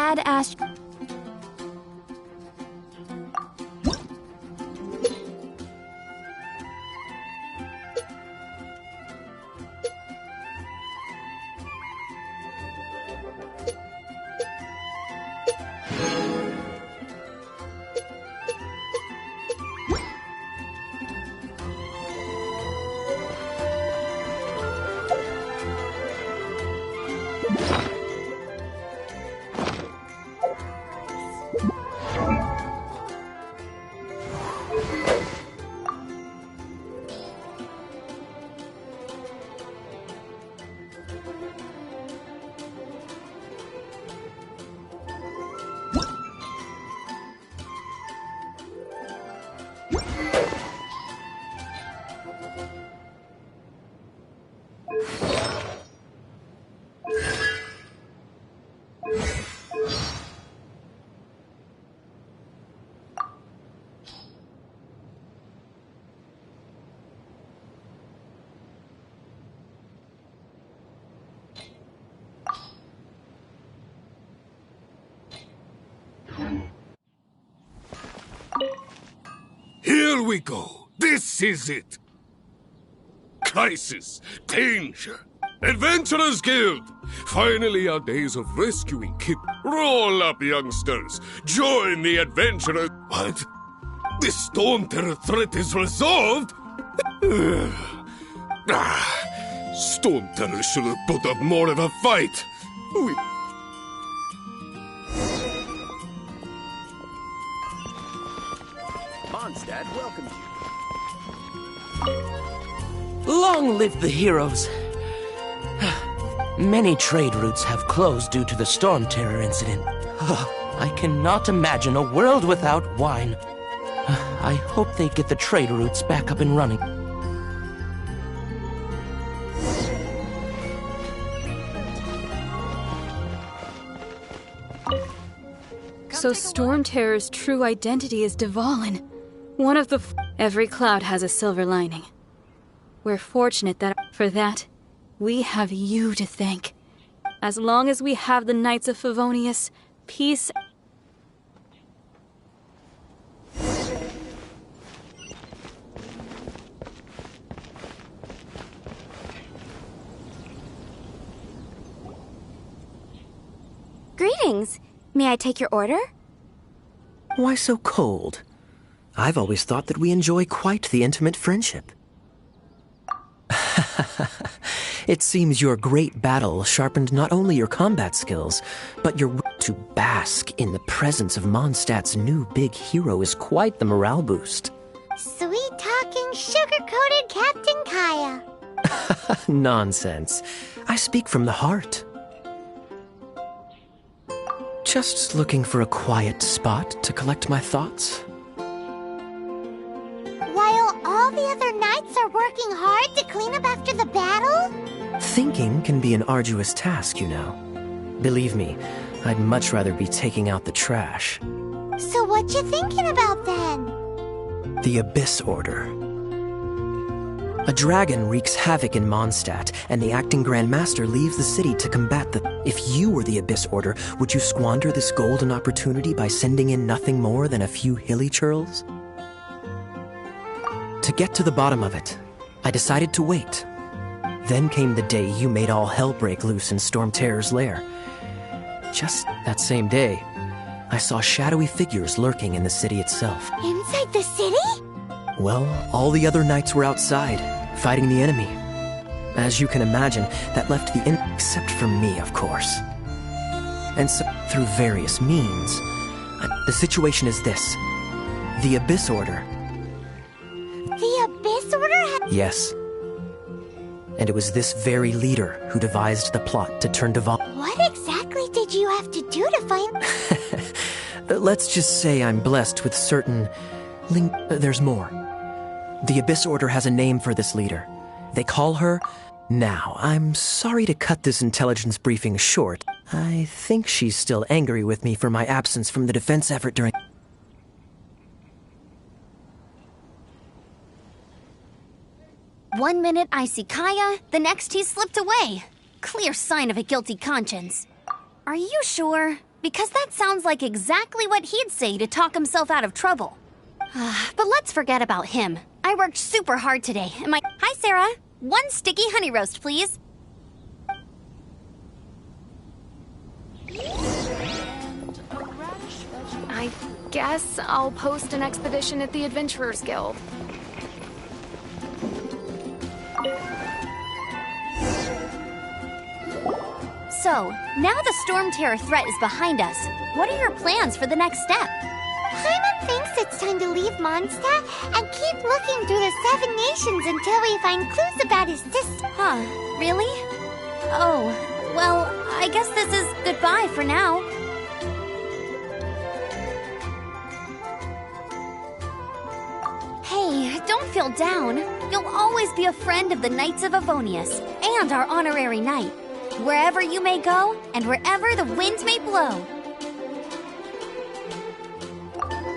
Dad asked... Here we go. This is it. Crisis, danger, Adventurers Guild. Finally, our days of rescuing Kip. Roll up, youngsters. Join the adventurers. What? The storm terror threat is resolved? Storm terror should have put up more of a fight. Mondstadt welcomes you. Long live the heroes. Many trade routes have closed due to the storm terror incident. I cannot imagine a world without wine. I hope they get the trade routes back up and running. So Storm Terror's true identity is Dvalin. One of the... Every cloud has a silver lining. We're fortunate that for that, we have you to thank. As long as we have the Knights of Favonius, peace... Greetings. May I take your order? Why so cold? I've always thought that we enjoy quite the intimate friendship. It seems your great battle sharpened not only your combat skills, but your will to bask in the presence of Mondstadt's new big hero is quite the morale boost. Sweet-talking, sugar-coated Captain Kaya. Nonsense. I speak from the heart. Just looking for a quiet spot to collect my thoughts. While all the other knights are working hard to clean up after the battle? Thinking can be an arduous task, you know. Believe me, I'd much rather be taking out the trash. So what you thinking about then? The Abyss Order. A dragon wreaks havoc in Mondstadt, and the acting Grand Master leaves the city to combat the... If you were the Abyss Order, would you squander this golden opportunity by sending in nothing more than a few hilly churls? To get to the bottom of it, I decided to wait. Then came the day you made all hell break loose in Storm Terror's lair. Just that same day, I saw shadowy figures lurking in the city itself. Inside the city? Well, all the other knights were outside, fighting the enemy. As you can imagine, that left except for me, of course. And so, through various means, the situation is this. The Abyss Order. The Abyss Order Yes. And it was this very leader who devised the plot to turn Dvalin. What exactly did you have to do to find... Let's just say I'm blessed with certain... There's more. The Abyss Order has a name for this leader. They call her... Now, I'm sorry to cut this intelligence briefing short. I think she's still angry with me for my absence from the defense effort during... One minute I see Kaya, the next he's slipped away. Clear sign of a guilty conscience. Are you sure? because that sounds like exactly what he'd say to talk himself out of trouble. But let's forget about him. I worked super hard today, and my— Hi, Sarah. 1 sticky honey roast, please. I guess I'll post an expedition at the Adventurers Guild. So, now the Storm Terror threat is behind us. What are your plans for the next step? Paimon thinks it's time to leave Mondstadt and keep looking through the 7 nations until we find clues about his sister. Huh, really? Oh, well, I guess this is goodbye for now. Hey, don't feel down. You'll always be a friend of the Knights of Avonius and our honorary knight. Wherever you may go, and wherever the winds may blow.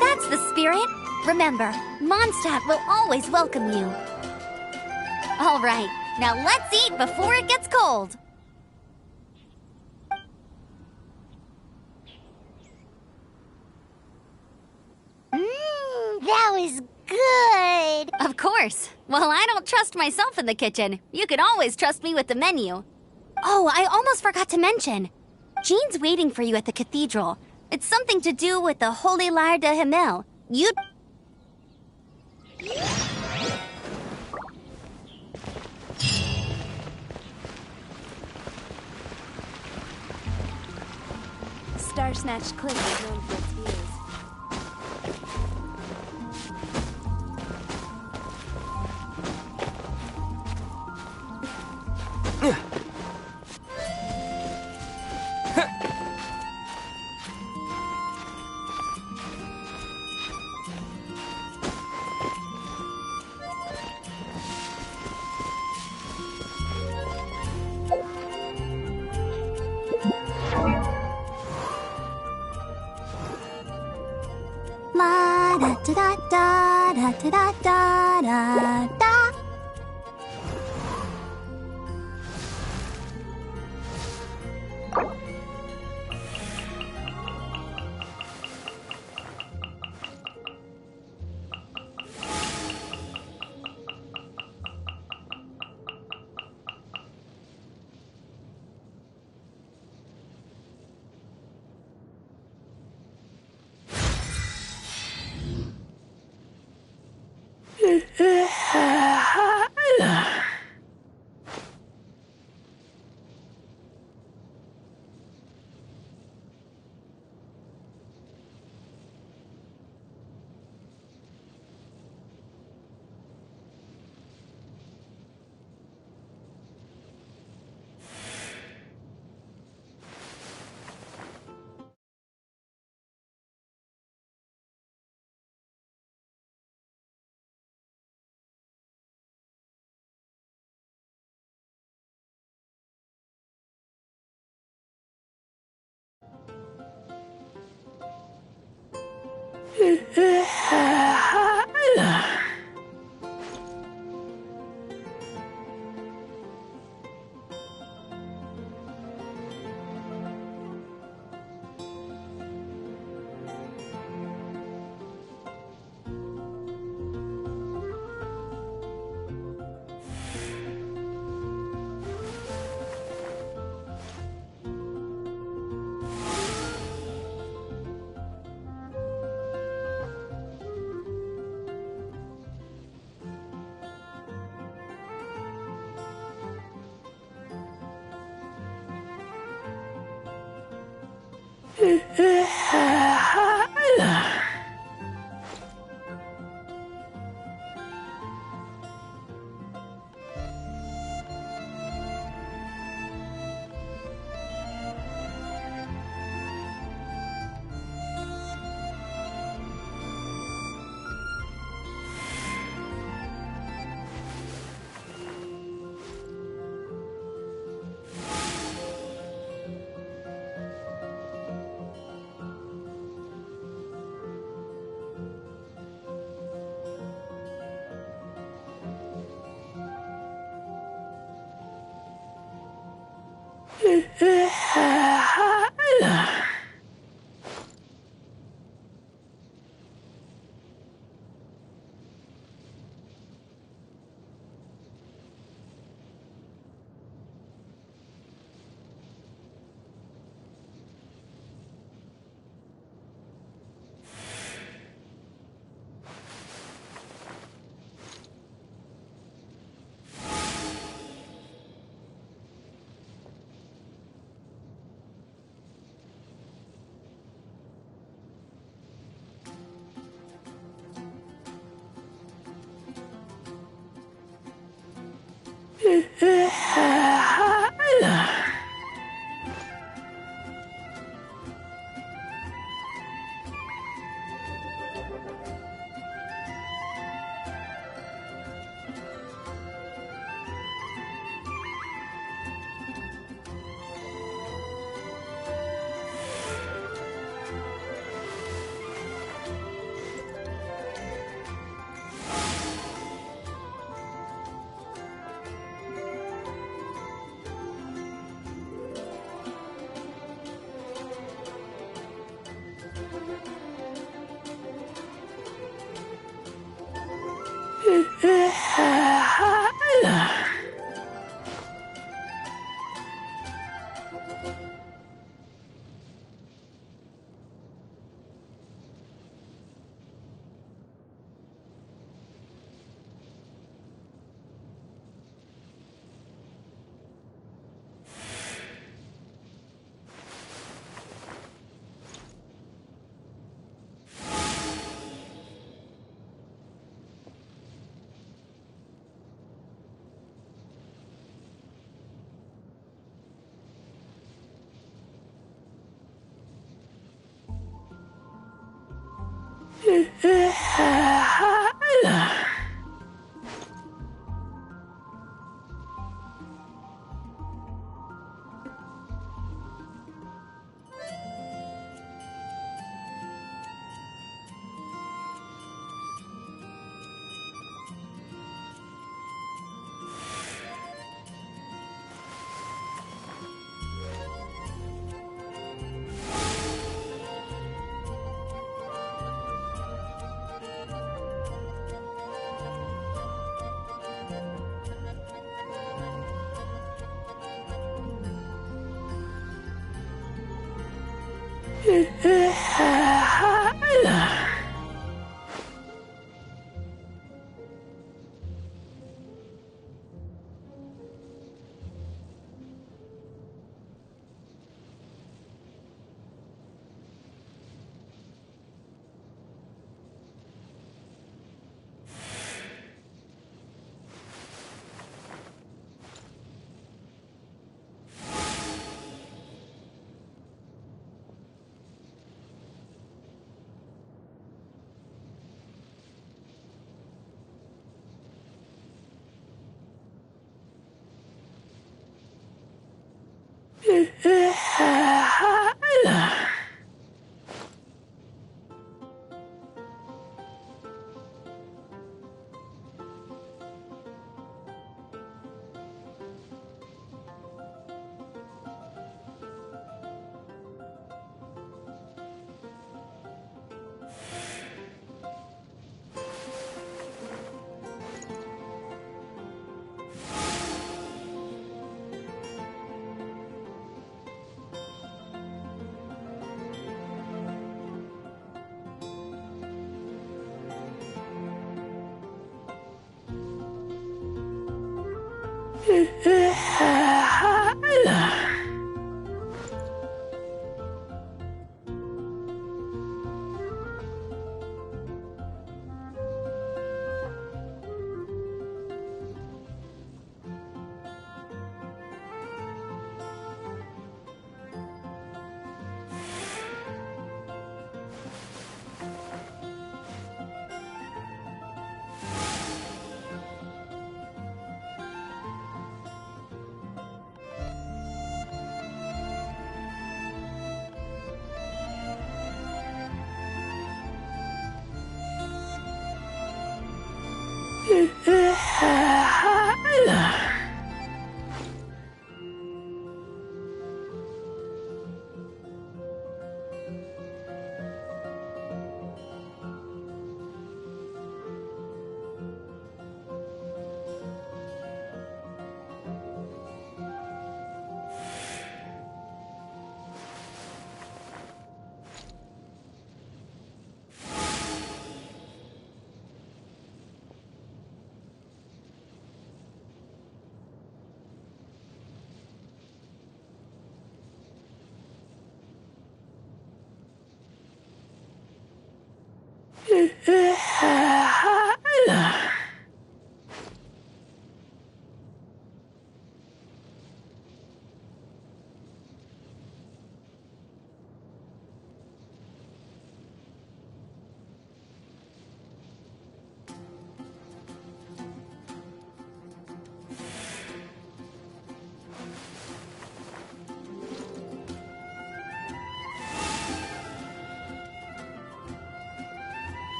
That's the spirit. Remember, Mondstadt will always welcome you. All right, now let's eat before it gets cold. That was good. Of course. Well, I don't trust myself in the kitchen. You can always trust me with the menu. Oh, I almost forgot to mention. Jean's waiting for you at the cathedral. It's something to do with the Holy Lyre de Himmel. You'd... Star Snatched Cliff is known for its views. La da da da da da da da da.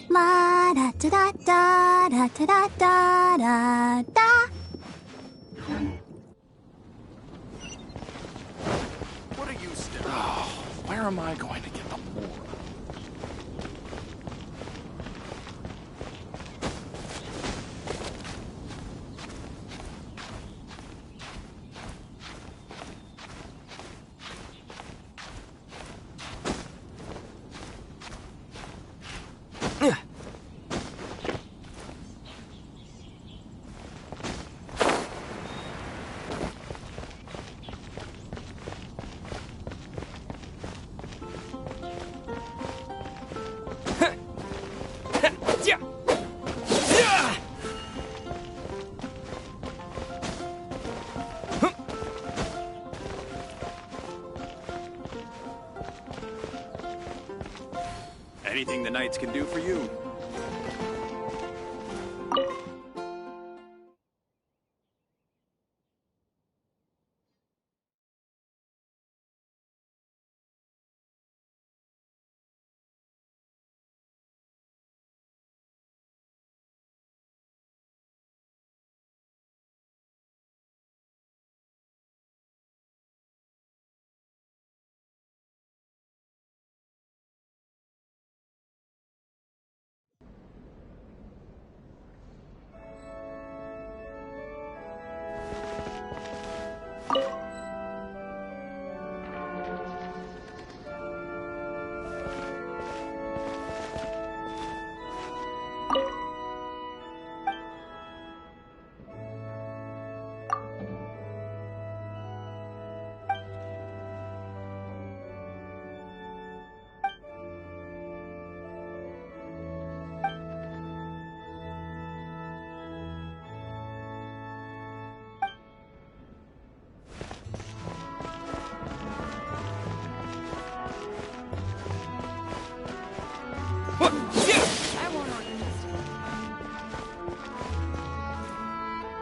La da da da da da da da da da. What are you still? Oh, where am I going to get the more? Anything the knights can do for you.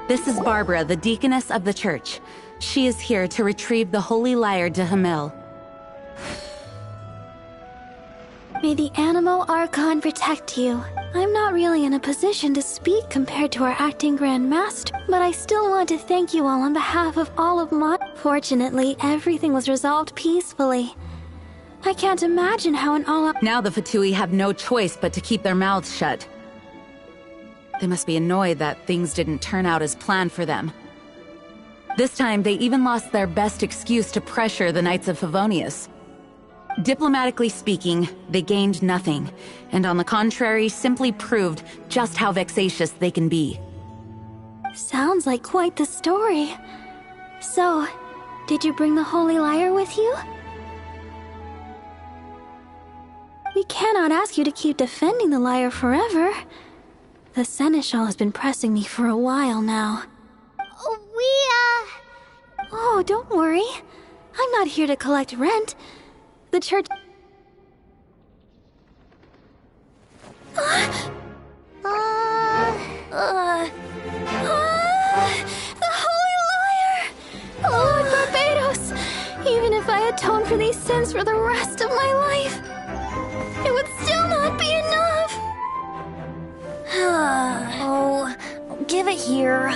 This is Barbara, the deaconess of the church. She is here to retrieve the holy lyre de Hamil. May the Animal Archon protect you. I'm not really in a position to speak compared to our acting Grand Master, but I still want to thank you all on behalf of all of my... Fortunately, everything was resolved peacefully. I can't imagine how an all-out... Now the Fatui have no choice but to keep their mouths shut. They must be annoyed that things didn't turn out as planned for them. This time, they even lost their best excuse to pressure the Knights of Favonius. Diplomatically speaking, they gained nothing, and on the contrary, simply proved just how vexatious they can be. Sounds like quite the story. So, did you bring the holy lyre with you? We cannot ask you to keep defending the lyre forever. The Seneschal has been pressing me for a while now. Oh, don't worry. I'm not here to collect rent. The church... The holy lyre! Lord Barbados! Even if I atone for these sins for the rest of my life, it would still not be enough! Oh, give it here.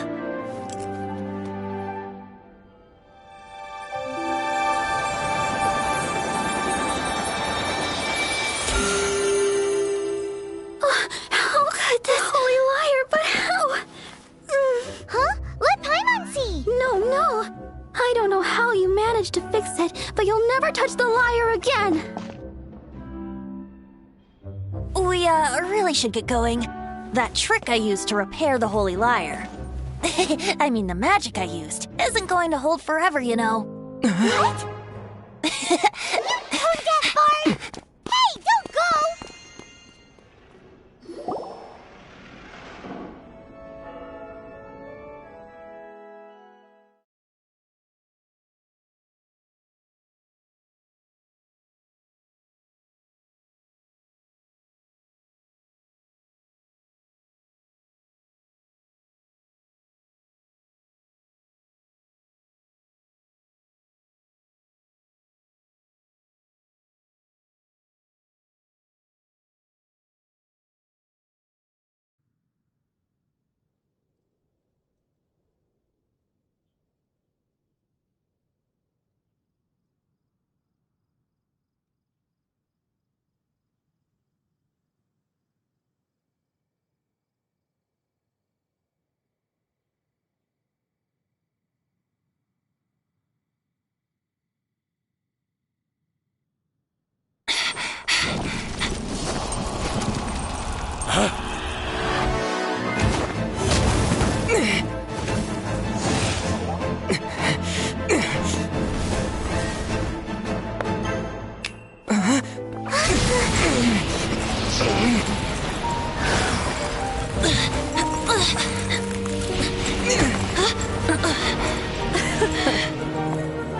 managed to fix it, but you'll never touch the lyre again! We, really should get going. That trick I used to repair the holy lyre. I mean, the magic I used isn't going to hold forever, you know. What? You tone-deaf bard! Hey, don't go!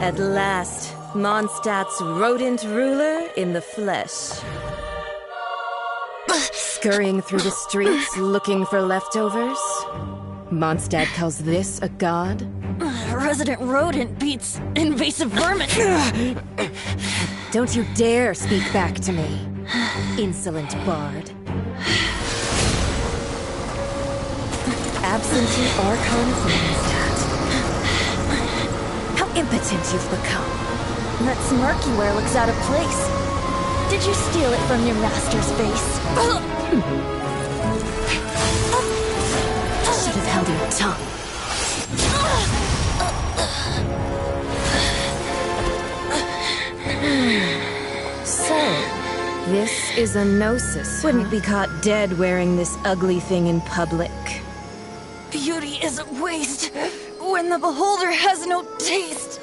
At last, Mondstadt's rodent ruler in the flesh. Scurrying through the streets looking for leftovers? Mondstadt calls this a god? Resident rodent beats invasive vermin. Don't you dare speak back to me, insolent bard. Absentee Archon of Mondstadt. How impotent you've become. That smirk you wear looks out of place. Did you steal it from your master's face? Should have held your tongue. So, this is a gnosis. Wouldn't be caught dead wearing this ugly thing in public. Beauty is a waste when the beholder has no taste.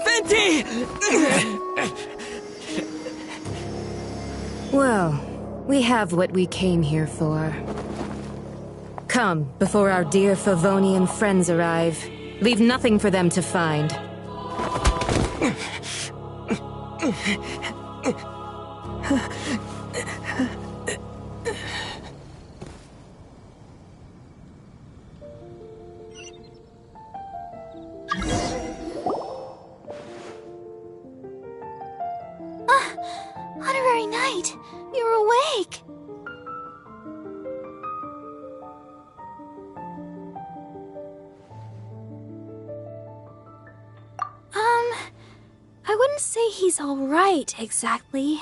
Venti! Well, we have what we came here for. Come, before our dear Favonian friends arrive. Leave nothing for them to find. Honorary Knight, you're awake! I wouldn't say he's alright, exactly.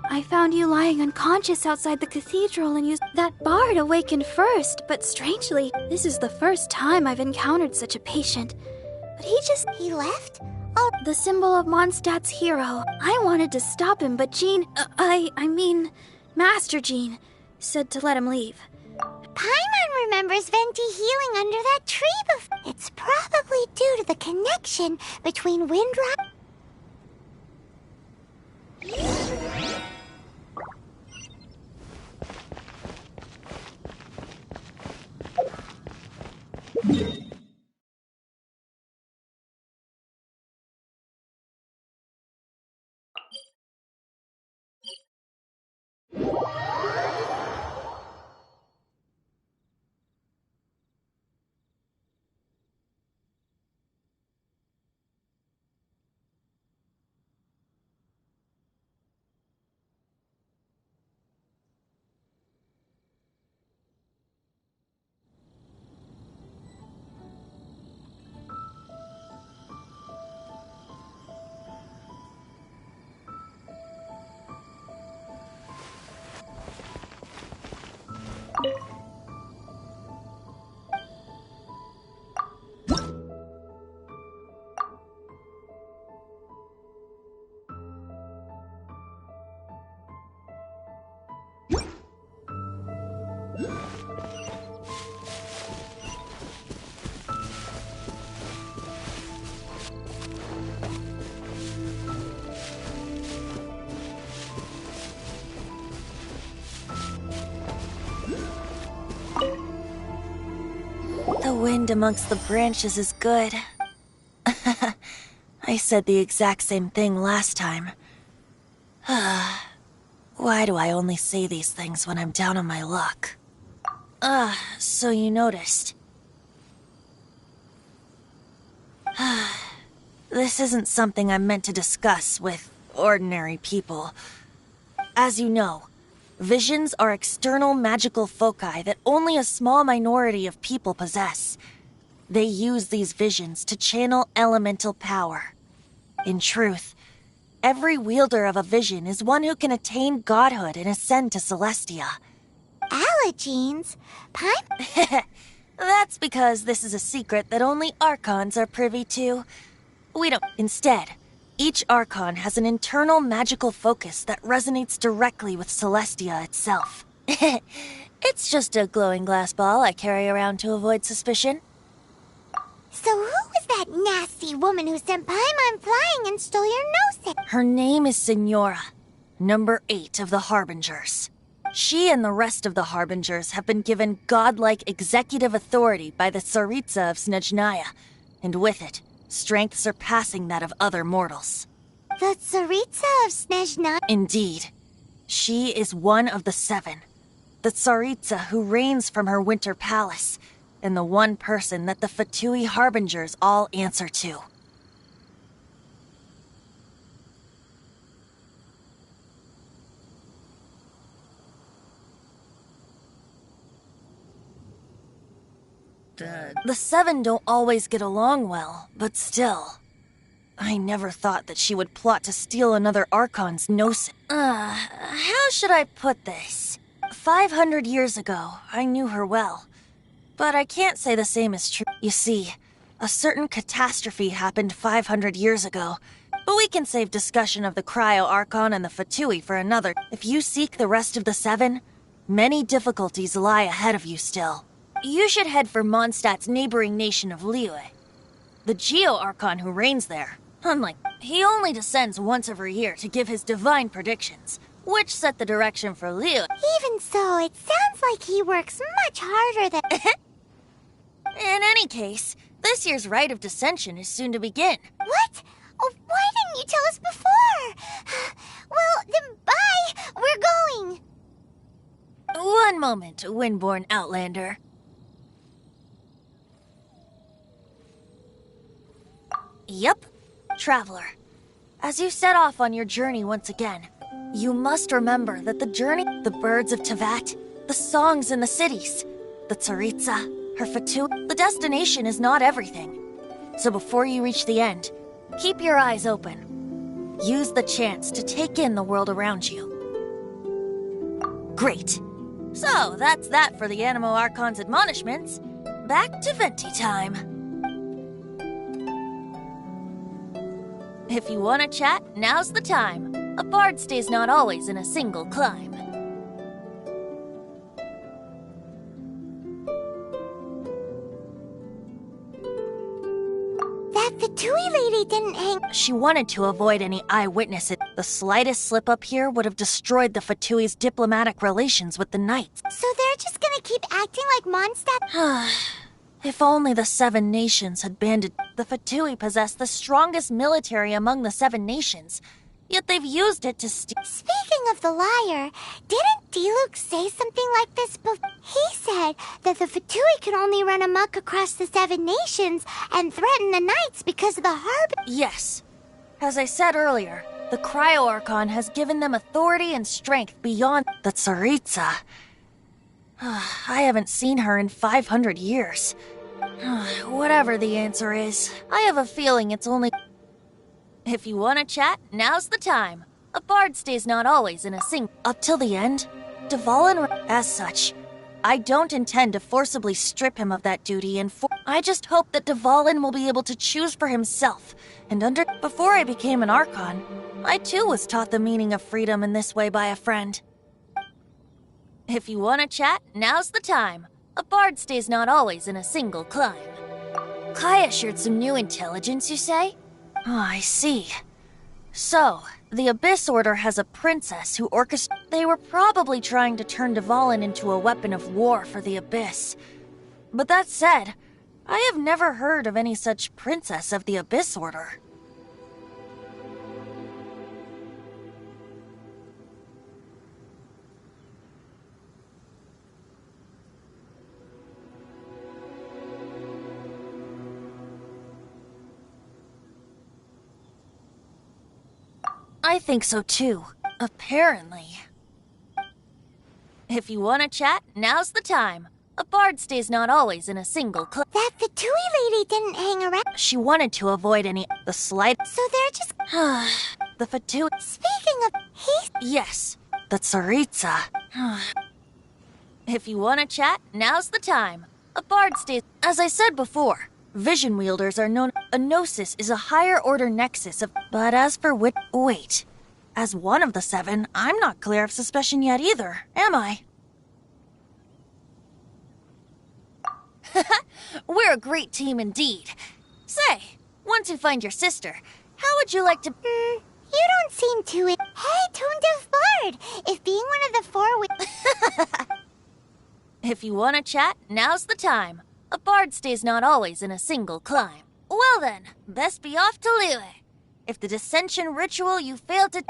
I found you lying unconscious outside the cathedral and used that bard awakened first, but strangely, this is the first time I've encountered such a patient. But He left? Oh, the symbol of Mondstadt's hero. I wanted to stop him, but Jean, I mean, Master Jean, said to let him leave. Paimon remembers Venti healing under that tree before. It's probably due to the connection between Windrock. The wind amongst the branches is good. I said the exact same thing last time. Why do I only say these things when I'm down on my luck? So you noticed. This isn't something I'm meant to discuss with ordinary people. As you know, visions are external magical foci that only a small minority of people possess. They use these visions to channel elemental power. In truth, every wielder of a vision is one who can attain godhood and ascend to Celestia. Allergenes? That's because this is a secret that only Archons are privy to. We don't. Instead, each Archon has an internal magical focus that resonates directly with Celestia itself. It's just a glowing glass ball I carry around to avoid suspicion. So who was that nasty woman who sent Paimon flying and stole your nose? Her name is Signora, number 8 of the Harbingers. She and the rest of the Harbingers have been given godlike executive authority by the Tsaritsa of Snezhnaya, and with it, strength surpassing that of other mortals. The Tsaritsa of Snezhnaya? Indeed. She is one of the 7, the Tsaritsa who reigns from her winter palace, and the one person that the Fatui Harbingers all answer to. The 7 don't always get along well, but still. I never thought that she would plot to steal another Archon's gnosis. How should I put this? 500 years ago, I knew her well. But I can't say the same is true. You see, a certain catastrophe happened 500 years ago. But we can save discussion of the Cryo Archon and the Fatui for another. If you seek the rest of the 7, many difficulties lie ahead of you still. You should head for Mondstadt's neighboring nation of Liyue. The Geo Archon who reigns there, unlike, he only descends once every year to give his divine predictions, which set the direction for Liyue. Even so, it sounds like he works much harder than... In any case, this year's Rite of Descension is soon to begin. What? Oh, why didn't you tell us before? Well, then bye! We're going! One moment, Windborn Outlander. Yep, Traveler. As you set off on your journey once again, you must remember that the journey, the birds of Tevat, the songs in the cities, the Tsaritsa, her Fatu, the destination is not everything. So before you reach the end, keep your eyes open. Use the chance to take in the world around you. Great. So, that's that for the Animo Archon's admonishments. Back to Venti time. If you want to chat, now's the time. A bard stays not always in a single climb. That Fatui lady didn't hang... She wanted to avoid any eyewitnesses. The slightest slip-up here would have destroyed the Fatui's diplomatic relations with the Knights. So they're just gonna keep acting like Mondstadt? If only the 7 nations had banded. The Fatui possess the strongest military among the 7 nations, yet they've used it to Speaking of the liar, didn't Diluc say something like this before? He said that the Fatui could only run amok across the 7 nations and threaten the Knights because of the harbor. Yes. As I said earlier, the Cryo Archon has given them authority and strength beyond the Tsaritsa. I haven't seen her in 500 years. Whatever the answer is, I have a feeling it's only... If you want to chat, now's the time. A bard stays not always in a up till the end. Dvalin... As such, I don't intend to forcibly strip him of that duty and I just hope that Dvalin will be able to choose for himself, and Before I became an Archon, I too was taught the meaning of freedom in this way by a friend. If you want to chat, now's the time. A bard stays not always in a single climb. Kaya shared some new intelligence, you say? Oh, I see. So, the Abyss Order has a princess who They were probably trying to turn Dvalin into a weapon of war for the Abyss. But that said, I have never heard of any such princess of the Abyss Order. I think so too, apparently. If you want to chat, now's the time. A bard stays not always in a single That Fatui lady didn't hang around. She wanted to avoid the slight. So they're just... the Fatui... Speaking of... Yes, the Tsaritsa. If you want to chat, now's the time. A bard stays... As I said before, vision wielders are known... A gnosis is a higher order nexus of... But as for Wait. As one of the 7, I'm not clear of suspicion yet either, am I? We're a great team indeed. Say, once you find your sister, how would you like to... you don't seem too... Hey, Tone Deaf Bard! If being one of the 4 If you want to chat, now's the time. A bard stays not always in a single climb. Well then, best be off to Liyue. If the dissension ritual you failed to...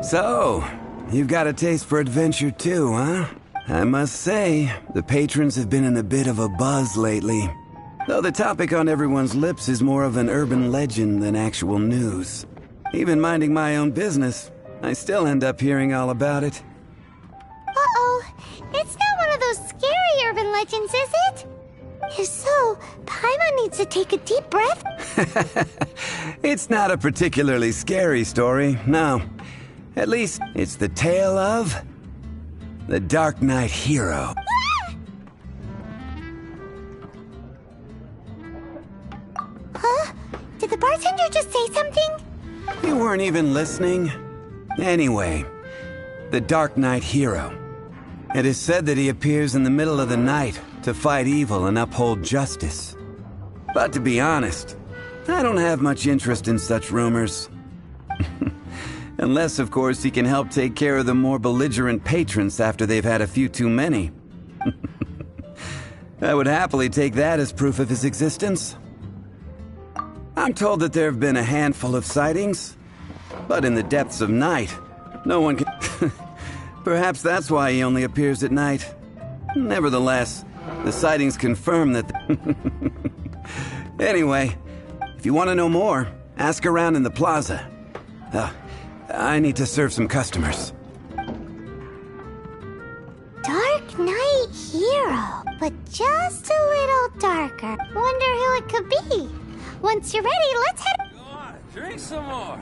So, you've got a taste for adventure too, huh? I must say, the patrons have been in a bit of a buzz lately. Though the topic on everyone's lips is more of an urban legend than actual news. Even minding my own business, I still end up hearing all about it. Uh-oh. It's not one of those scary urban legends, is it? If so, Paimon needs to take a deep breath. It's not a particularly scary story, no. At least, it's the tale of the Dark Knight hero. Huh? Did the bartender just say something? You weren't even listening. Anyway, the Dark Knight hero. It is said that he appears in the middle of the night to fight evil and uphold justice. But to be honest, I don't have much interest in such rumors. Unless, of course, he can help take care of the more belligerent patrons after they've had a few too many. I would happily take that as proof of his existence. I'm told that there have been a handful of sightings, but in the depths of night, no one can... Perhaps that's why he only appears at night. Nevertheless, the sightings confirm that... Anyway, if you want to know more, ask around in the plaza. I need to serve some customers. Dark Knight hero, but just a little darker. Wonder who it could be. Once you're ready, let's head... Go on, drink some more.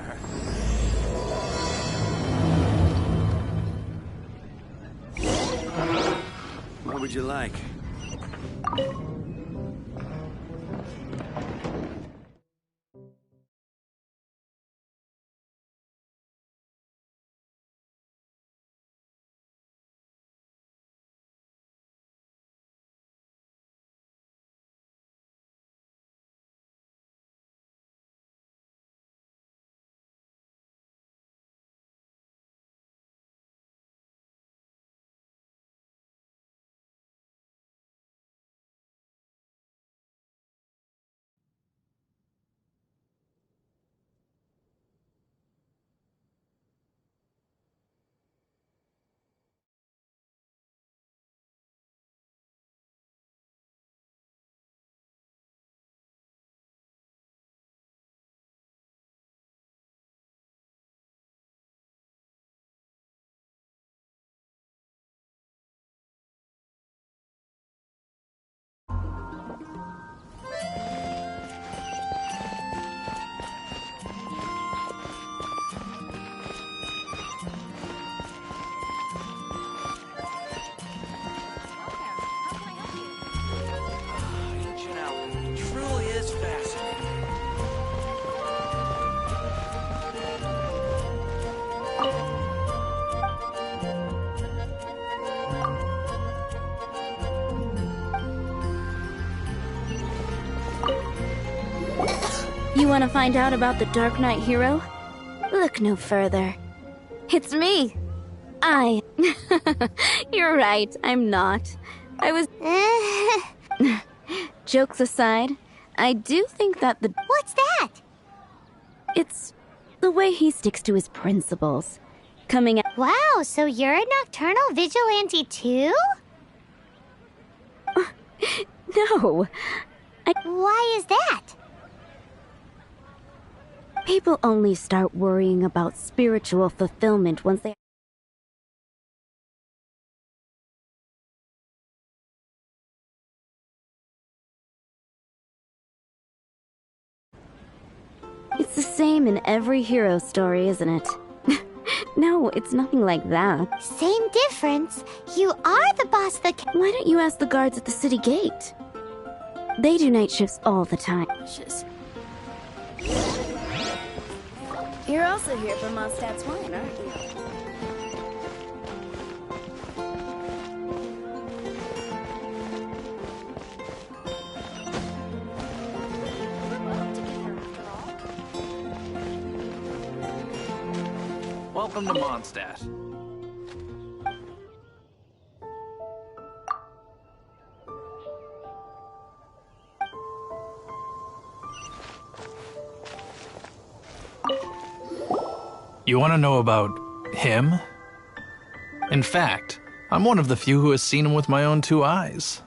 What would you like? You want to find out about the Dark Knight hero? Look no further. It's me. You're right, I'm not. I was... Jokes aside, I do think that the... What's that? It's the way he sticks to his principles. Coming at... Wow, so you're a nocturnal vigilante too? No. Why is that? People only start worrying about spiritual fulfillment once they... It's the same in every hero story, isn't it? No, it's nothing like that. Same difference. You are the boss that... Why don't you ask the guards at the city gate? They do night shifts all the time. You're also here for Mondstadt's wine, aren't you? Welcome to Mondstadt. You want to know about him? In fact, I'm one of the few who has seen him with my own two eyes.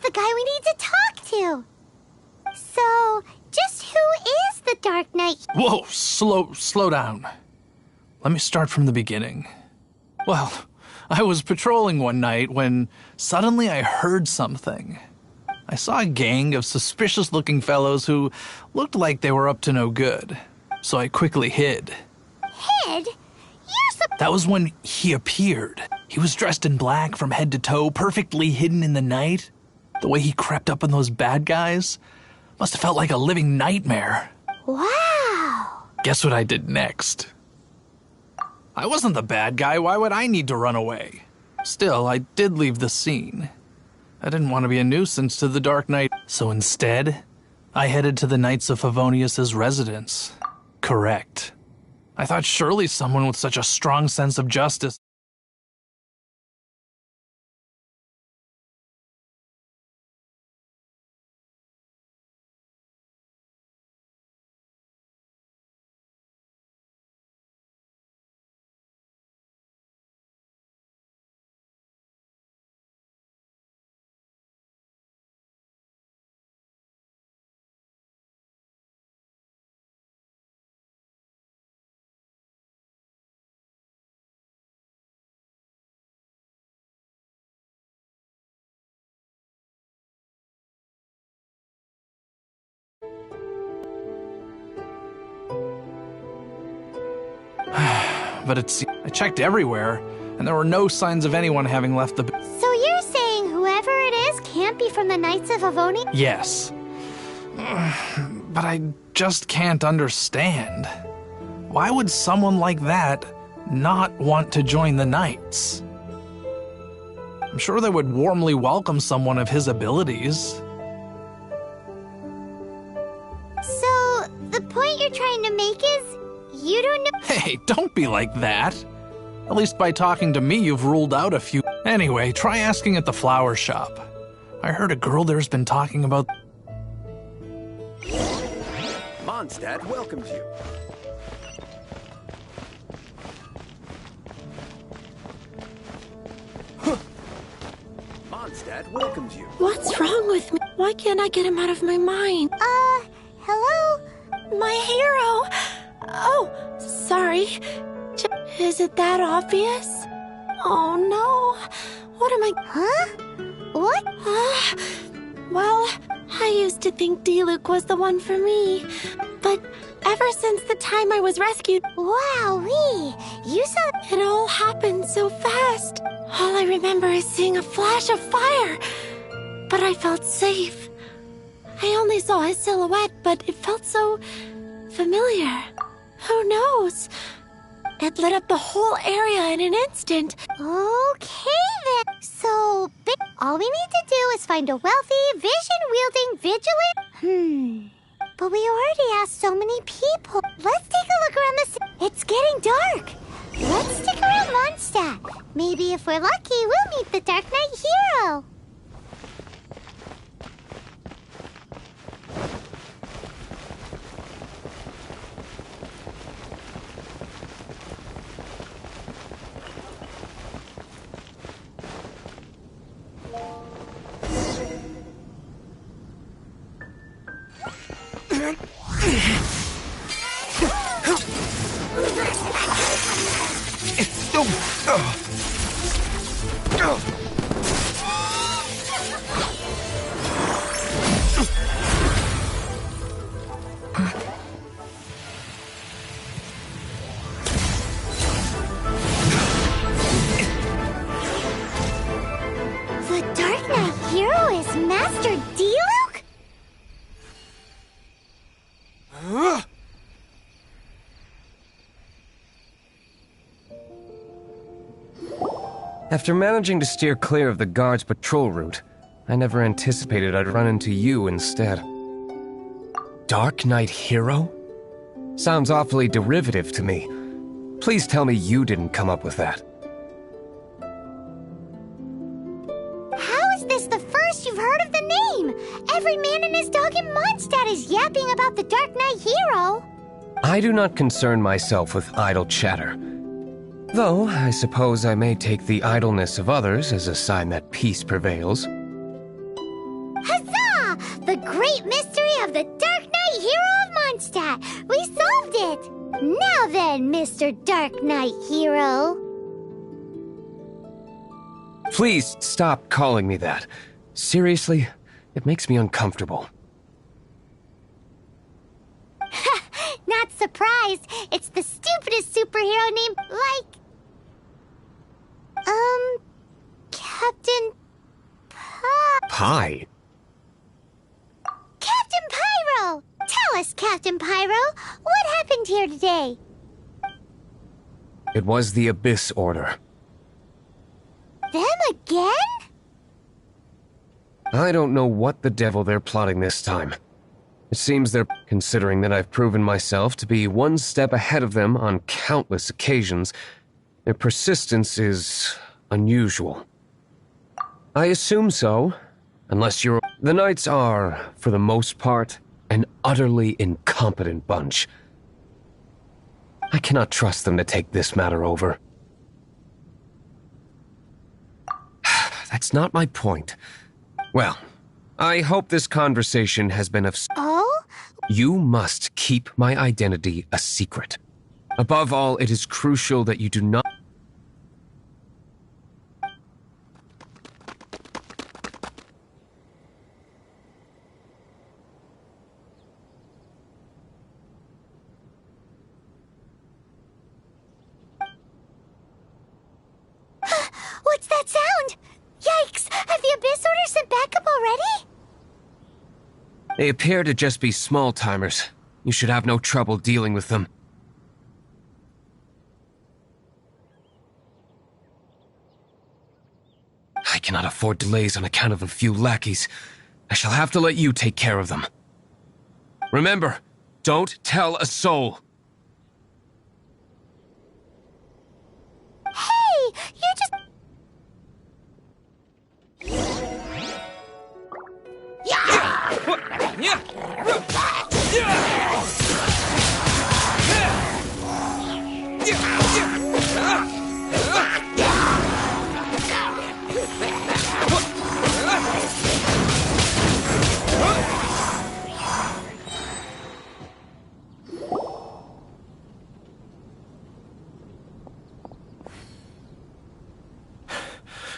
the guy we need to talk to. So, just who is the Dark Knight? Whoa, slow down. Let me start from the beginning. Well, I was patrolling one night when suddenly I heard something. I saw a gang of suspicious-looking fellows who looked like they were up to no good, so I quickly hid. Hid? That was when he appeared. He was dressed in black from head to toe, perfectly hidden in the night. The way he crept up on those bad guys must have felt like a living nightmare. Wow! Guess what I did next? I wasn't the bad guy. Why would I need to run away? Still, I did leave the scene. I didn't want to be a nuisance to the Dark Knight, so instead, I headed to the Knights of Favonius' residence. Correct. I thought surely someone with such a strong sense of justice. But I checked everywhere, and there were no signs of anyone having left the... So you're saying whoever it is can't be from the Knights of Favonius? Yes. But I just can't understand. Why would someone like that not want to join the Knights? I'm sure they would warmly welcome someone of his abilities. So, the point you're trying to make is, you don't know— Hey, don't be like that. At least by talking to me, you've ruled out a few. Anyway, try asking at the flower shop. I heard a girl there's been talking about... Mondstadt welcomes you. Mondstadt welcomes you. What's wrong with me? Why can't I get him out of my mind? Hello? My hero! Oh, sorry. Is it that obvious? Oh no. What am I... Huh? What? Well, I used to think D-Luke was the one for me. But ever since the time I was rescued... Wowee! You saw... It all happened so fast. All I remember is seeing a flash of fire. But I felt safe. I only saw his silhouette, but it felt so... familiar. Who knows? It lit up the whole area in an instant. Okay then. So, all we need to do is find a wealthy, vision-wielding, vigilant... But we already asked so many people. Let's take a look around the city. It's getting dark. Let's stick around Mondstadt. Maybe if we're lucky, we'll meet the Dark Knight hero. The Dark Knight hero is Master D-Luke? After managing to steer clear of the guards' patrol route, I never anticipated I'd run into you instead. Dark Knight hero? Sounds awfully derivative to me. Please tell me you didn't come up with that. How is this the first you've heard of the name? Every man and his dog in Mondstadt is yapping about the Dark Knight hero. I do not concern myself with idle chatter. Though, I suppose I may take the idleness of others as a sign that peace prevails. great mystery of the Dark Knight Hero of Mondstadt. We solved it. Now then, Mr. Dark Knight Hero. Please stop calling me that. Seriously, it makes me uncomfortable. Not surprised. It's the stupidest superhero name, Captain Pie? Captain Pyro! Tell us, Captain Pyro, what happened here today? It was the Abyss Order. Them again? I don't know what the devil they're plotting this time. It seems they're considering that I've proven myself to be one step ahead of them on countless occasions. Their persistence is unusual. I assume so, unless you're... The Knights are, for the most part, an utterly incompetent bunch. I cannot trust them to take this matter over. That's not my point. Well, I hope this conversation has been of... Oh? You must keep my identity a secret. Above all, it is crucial that you do not... What's that sound? Yikes! Have the Abyss Order sent backup already? They appear to just be small-timers. You should have no trouble dealing with them. I cannot afford delays on account of a few lackeys. I shall have to let you take care of them. Remember, don't tell a soul. Hey! You just...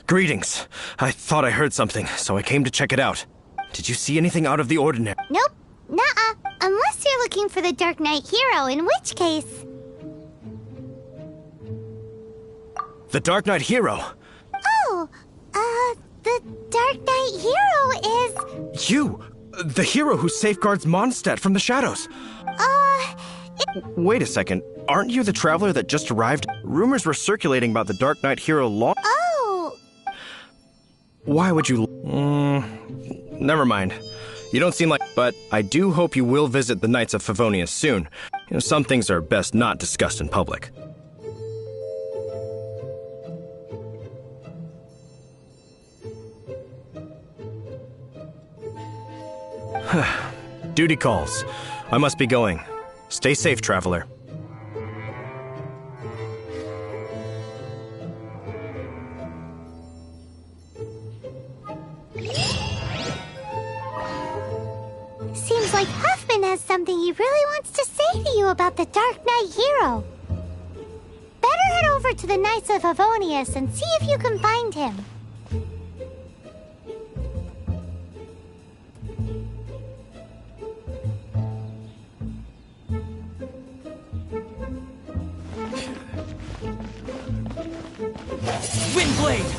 Greetings. I thought I heard something, so I came to check it out. Did you see anything out of the ordinary? Nope. Nuh-uh. Unless you're looking for the Dark Knight Hero, in which case... The Dark Knight Hero? Oh, the Dark Knight Hero is... You! The hero who safeguards Mondstadt from the shadows. Wait a second. Aren't you the traveler that just arrived? Rumors were circulating about the Dark Knight Hero long... Oh! Why would you... Never mind. You don't seem like... But I do hope you will visit the Knights of Favonius soon. You know, some things are best not discussed in public. Duty calls. I must be going. Stay safe, traveler. Seems like Huffman has something he really wants to say to you about the Dark Knight Hero. Better head over to the Knights of Favonius and see if you can find him. Windblade!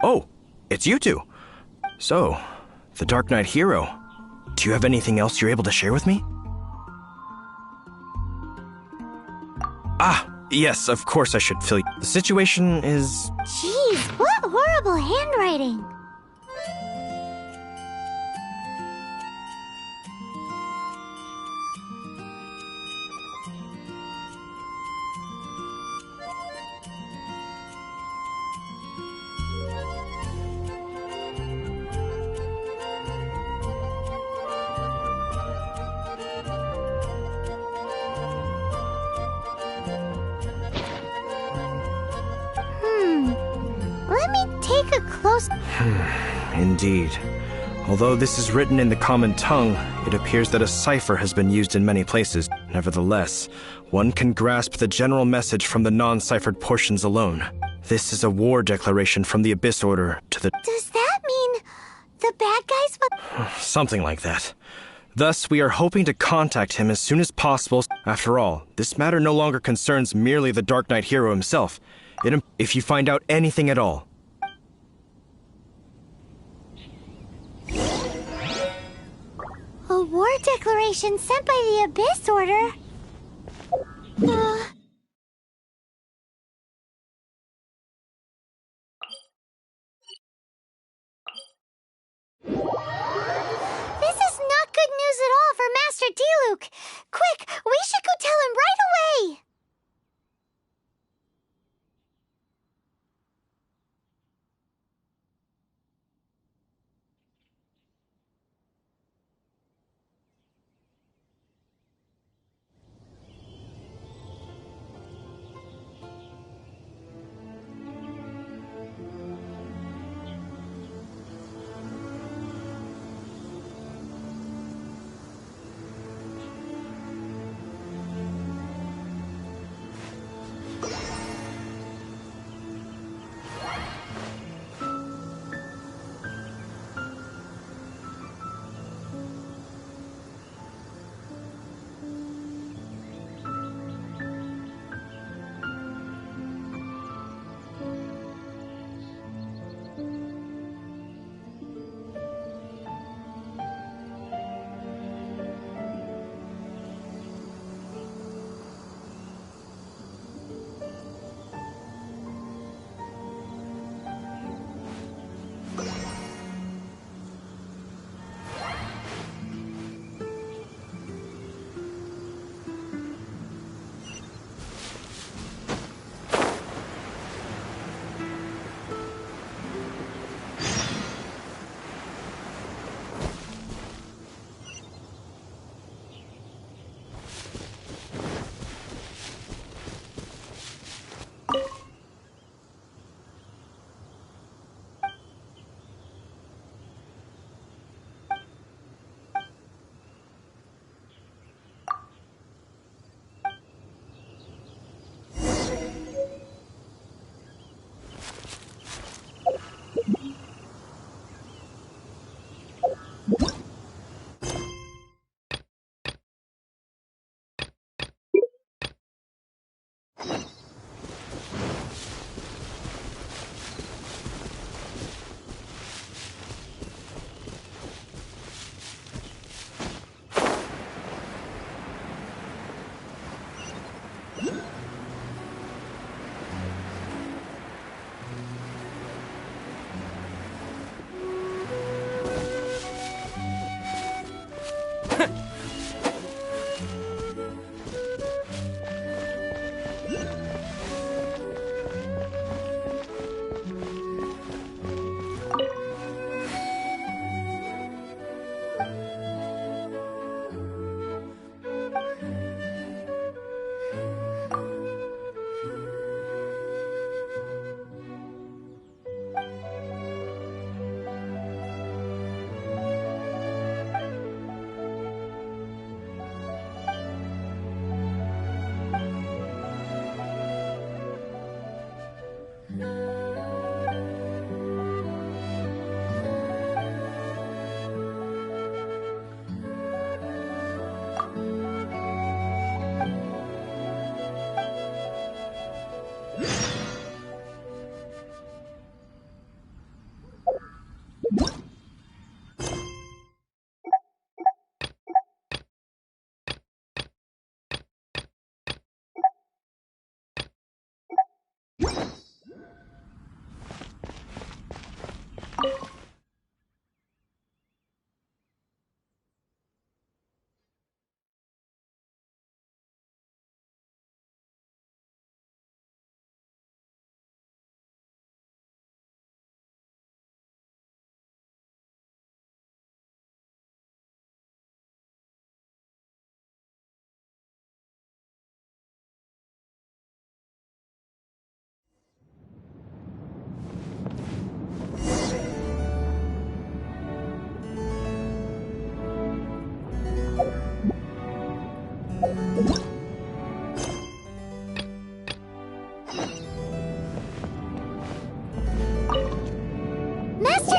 Oh, it's you two. So, the Dark Knight hero. Do you have anything else you're able to share with me? Ah, yes, of course I should fill you. The situation is... Jeez, what horrible handwriting. Let me take a close... Indeed. Although this is written in the common tongue, it appears that a cipher has been used in many places. Nevertheless, one can grasp the general message from the non-ciphered portions alone. This is a war declaration from the Abyss Order to the... Does that mean the bad guys will... Something like that. Thus, we are hoping to contact him as soon as possible. After all, this matter no longer concerns merely the Dark Knight hero himself. If you find out anything at all. A war declaration sent by the Abyss Order? This is not good news at all for Master Diluc. Quick, we should go tell him right away!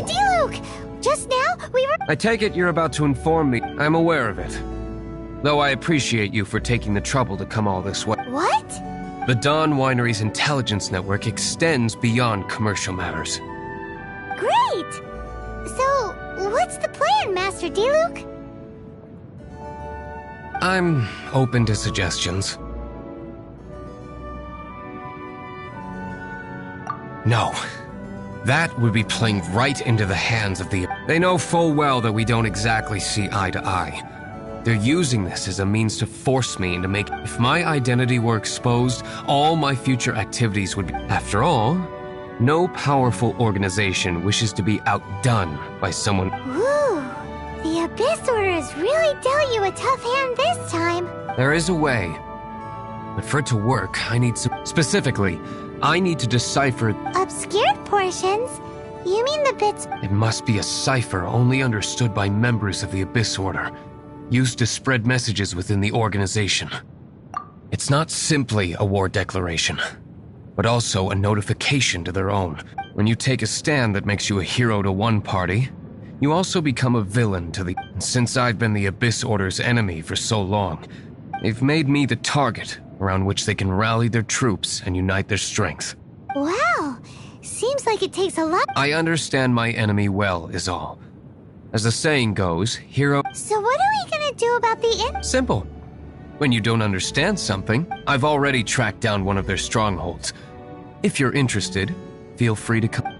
D-Luke! Just now, we were— I take it you're about to inform me. I'm aware of it. Though I appreciate you for taking the trouble to come all this way. What? The Dawn Winery's intelligence network extends beyond commercial matters. Great! So, what's the plan, Master D-Luke? I'm open to suggestions. No. That would be playing right into the hands of the— They know full well that we don't exactly see eye to eye. They're using this as a means to force me into make— If my identity were exposed, all my future activities would be— After all, no powerful organization wishes to be outdone by someone— Ooh, the Abyss Order has really dealt you a tough hand this time. There is a way. But for it to work, I need some— Specifically, I need to decipher— Obscured portions? You mean the bits— It must be a cipher only understood by members of the Abyss Order, used to spread messages within the organization. It's not simply a war declaration, but also a notification to their own. When you take a stand that makes you a hero to one party, you also become a villain to the— Since I've been the Abyss Order's enemy for so long, they've made me the target around which they can rally their troops and unite their strength. Wow, seems like it takes a lot— I understand my enemy well, is all. As the saying goes, hero— So what are we gonna do about the Simple. When you don't understand something, I've already tracked down one of their strongholds. If you're interested, feel free to come.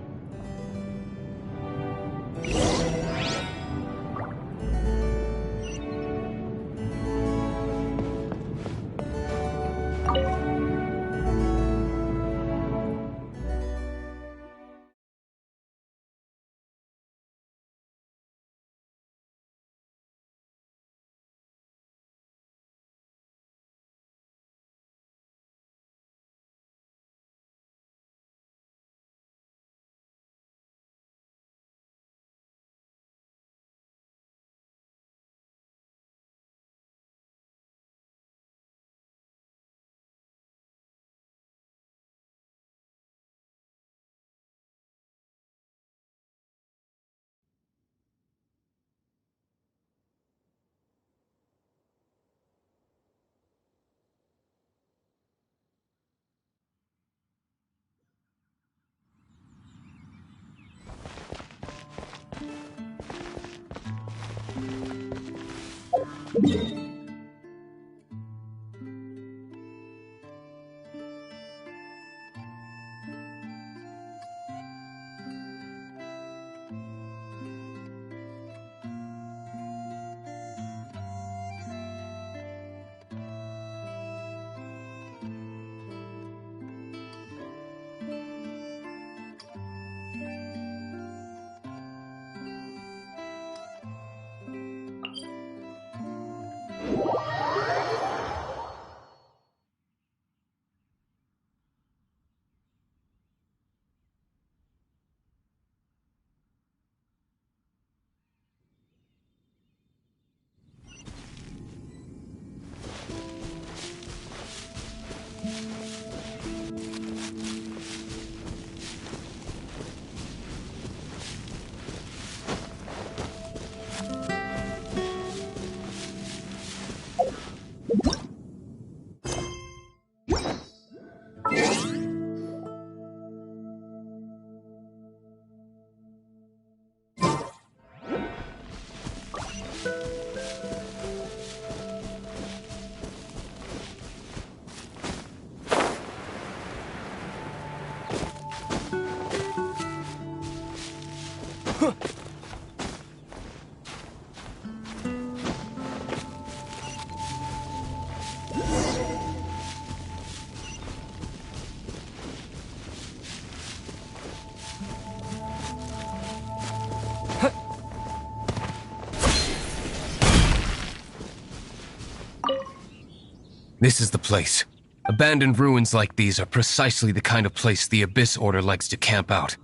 This is the place. Abandoned ruins like these are precisely the kind of place the Abyss Order likes to camp out.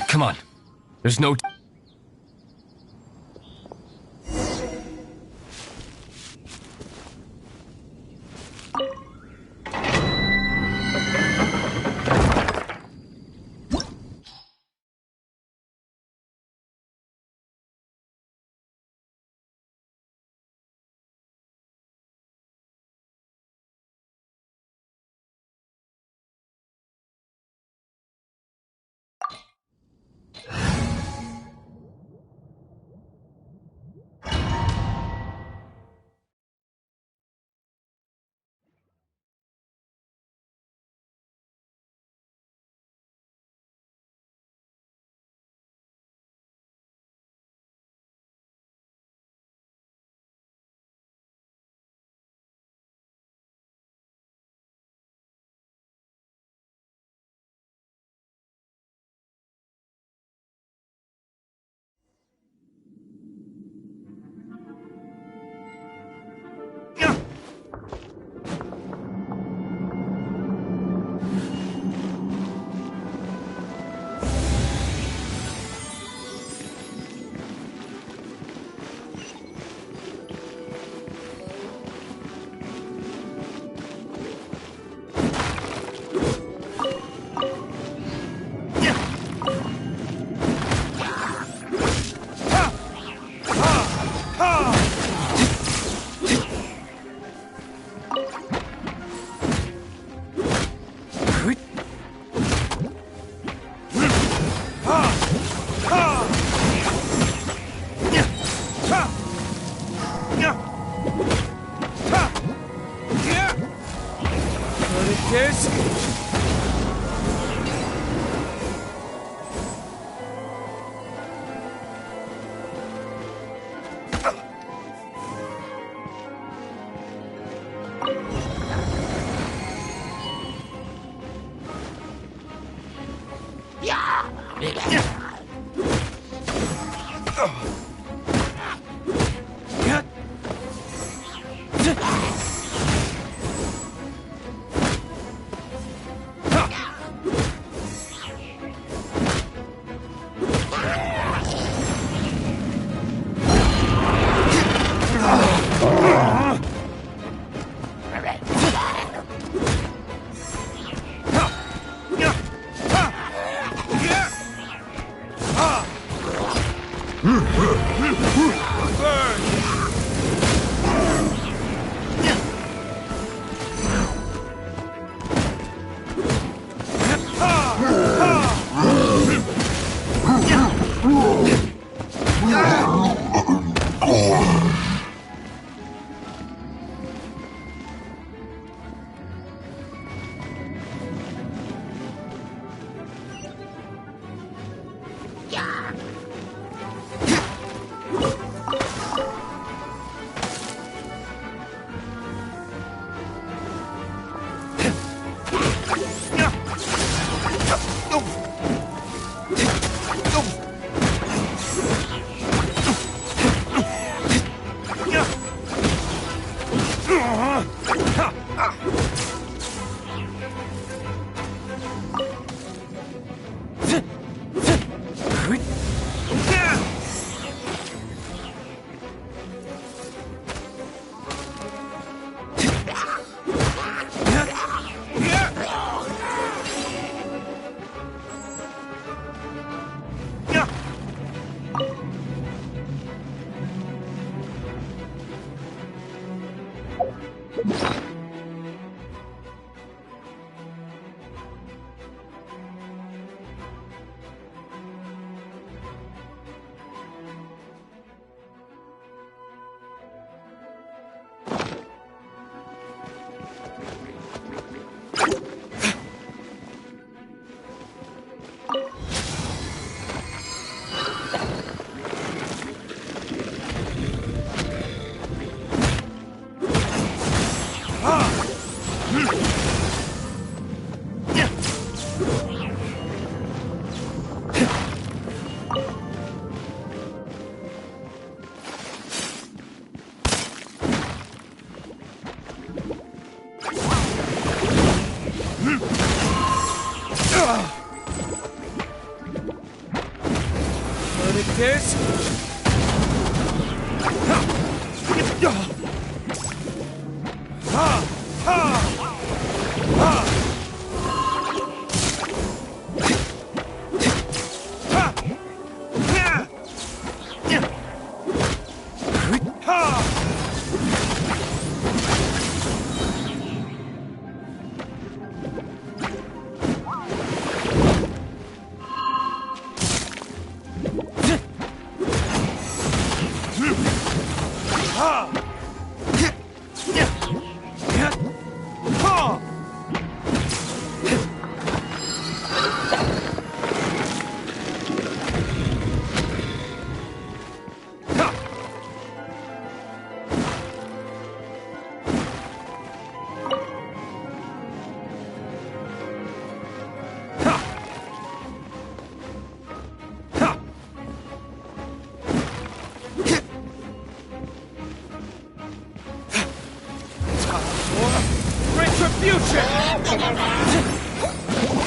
Come on. There's no...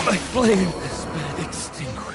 My flame has been extinguished.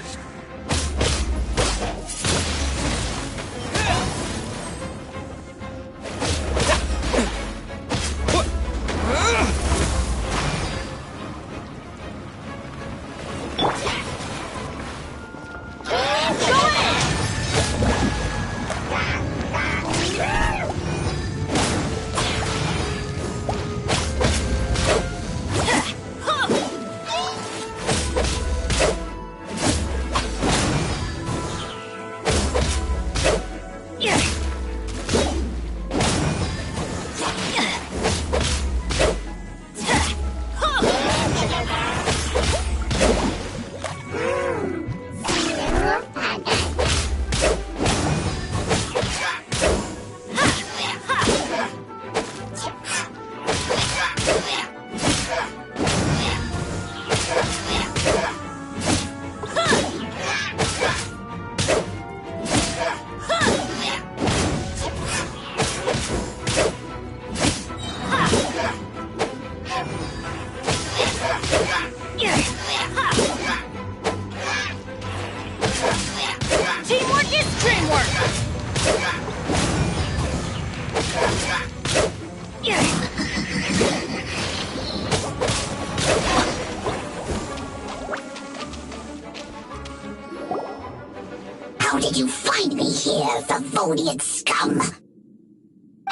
How did you find me here, Favonian scum?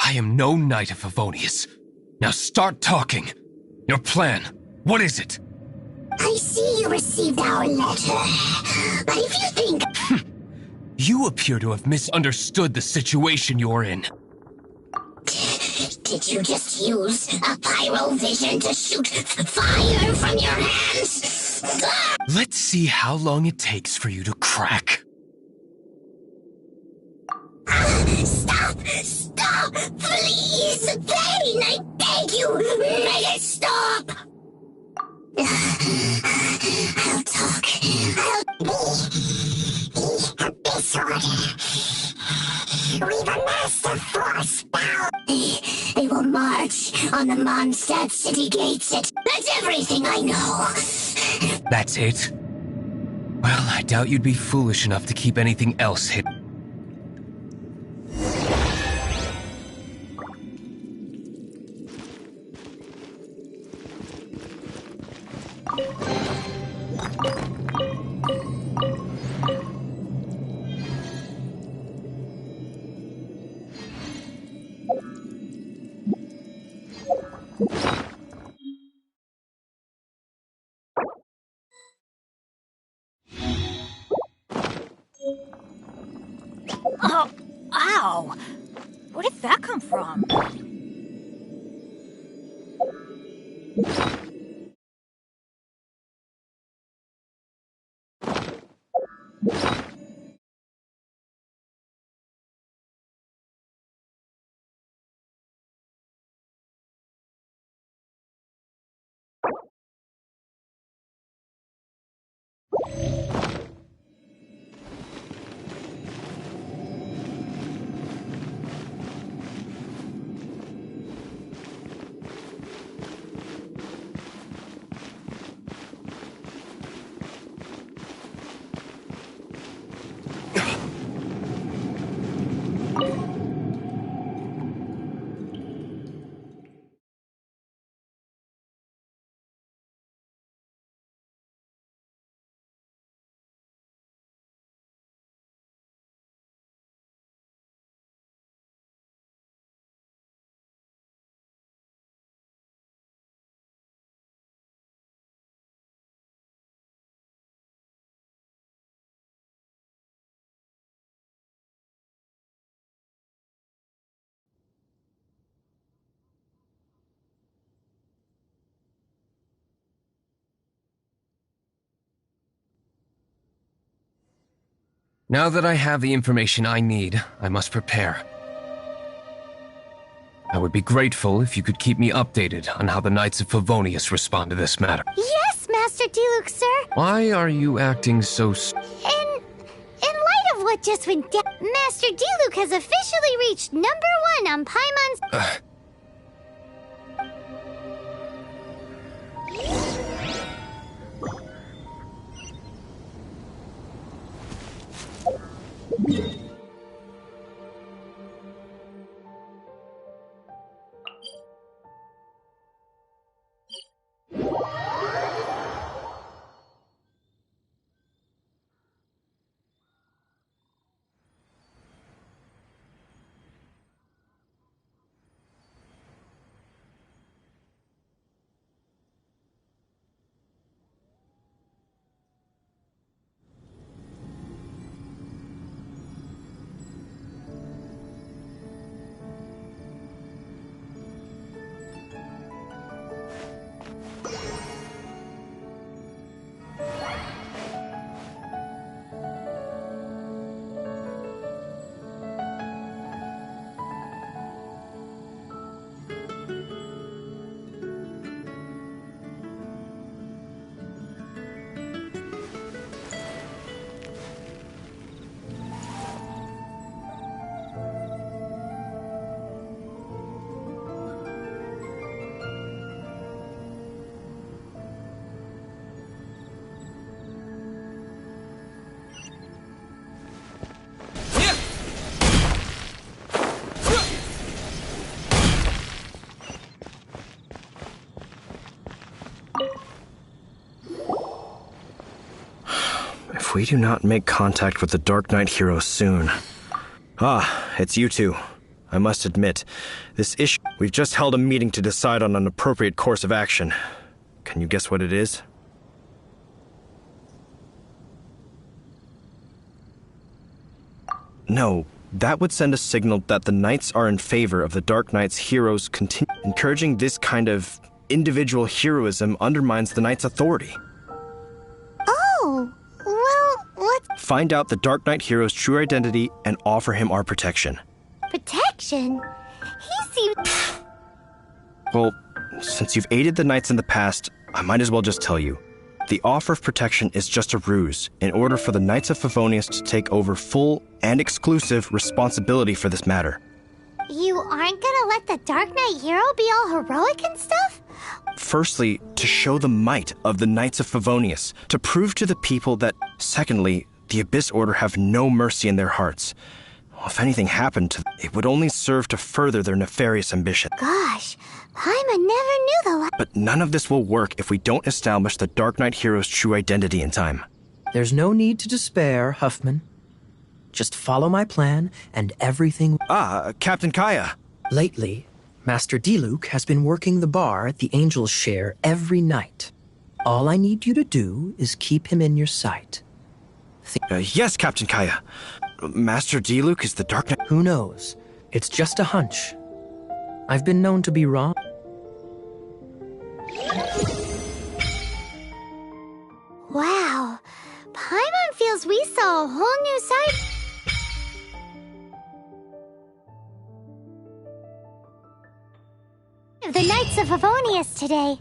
I am no knight of Favonius. Now start talking. Your plan, what is it? I see you received our letter, but if you think... You appear to have misunderstood the situation you're in. Did you just use a pyro vision to shoot fire from your hands? Let's see how long it takes for you to crack. Stop! Stop! Please! Pain! I beg you! Make it stop! I'll talk. The Abyss Order. We've amassed a force now. They will march on the Mondstadt city gates. That's everything I know. That's it? Well, I doubt you'd be foolish enough to keep anything else hidden. Oh, ow! Where did that come from? Now that I have the information I need, I must prepare. I would be grateful if you could keep me updated on how the Knights of Favonius respond to this matter. Yes, Master Diluc, sir. Why are you acting so In light of what just went down, Master Diluc has officially reached #1 on Paimon's... If we do not make contact with the Dark Knight hero soon... Ah, it's you two. I must admit, this issue... We've just held a meeting to decide on an appropriate course of action. Can you guess what it is? No, that would send a signal that the Knights are in favor of the Dark Knight's heroes encouraging this kind of individual heroism undermines the Knight's authority. Oh, well, let's... Find out the Dark Knight hero's true identity and offer him our protection. Protection? He seems... Well, since you've aided the Knights in the past, I might as well just tell you. The offer of protection is just a ruse in order for the Knights of Favonius to take over full and exclusive responsibility for this matter. You aren't gonna let the Dark Knight hero be all heroic and stuff? Firstly, to show the might of the Knights of Favonius, to prove to the people that... Secondly, the Abyss Order have no mercy in their hearts. Well, if anything happened to them, it would only serve to further their nefarious ambition. Gosh, Paimon never knew the... But none of this will work if we don't establish the Dark Knight hero's true identity in time. There's no need to despair, Huffman. Just follow my plan, and everything... Captain Kaya. Lately, Master Diluc has been working the bar at the Angel's Share every night. All I need you to do is keep him in your sight. Yes, Captain Kaya. Master Diluc is the Dark Knight... Who knows? It's just a hunch. I've been known to be wrong. Wow. Paimon feels we saw a whole new side... of the Knights of Favonius today.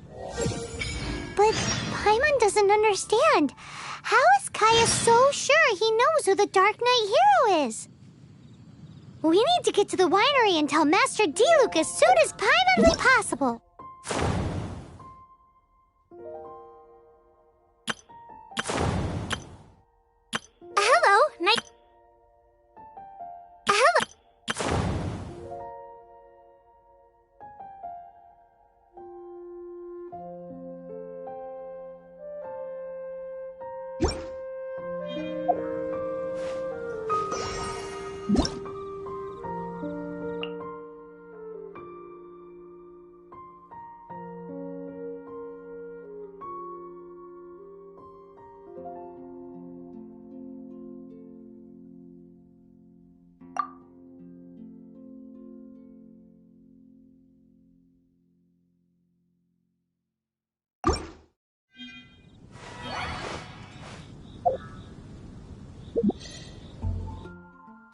But Paimon doesn't understand. How is Kaya so sure he knows who the Dark Knight hero is? We need to get to the winery and tell Master Diluc as soon as Paimonly possible. Hello, Knight... Hello...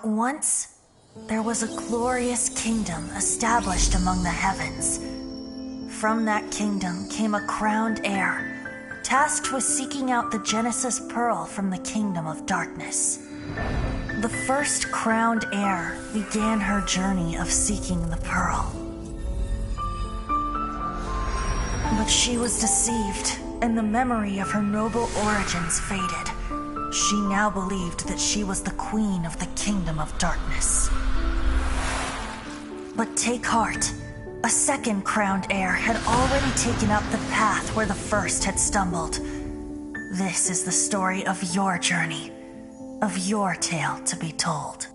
Once, there was a glorious kingdom established among the heavens. From that kingdom came a crowned heir, tasked with seeking out the Genesis Pearl from the kingdom of darkness. The first crowned heir began her journey of seeking the pearl. But she was deceived, and the memory of her noble origins faded. She now believed that she was the queen of the kingdom of darkness. But take heart. A second crowned heir had already taken up the path where the first had stumbled. This is the story of your journey, of your tale to be told.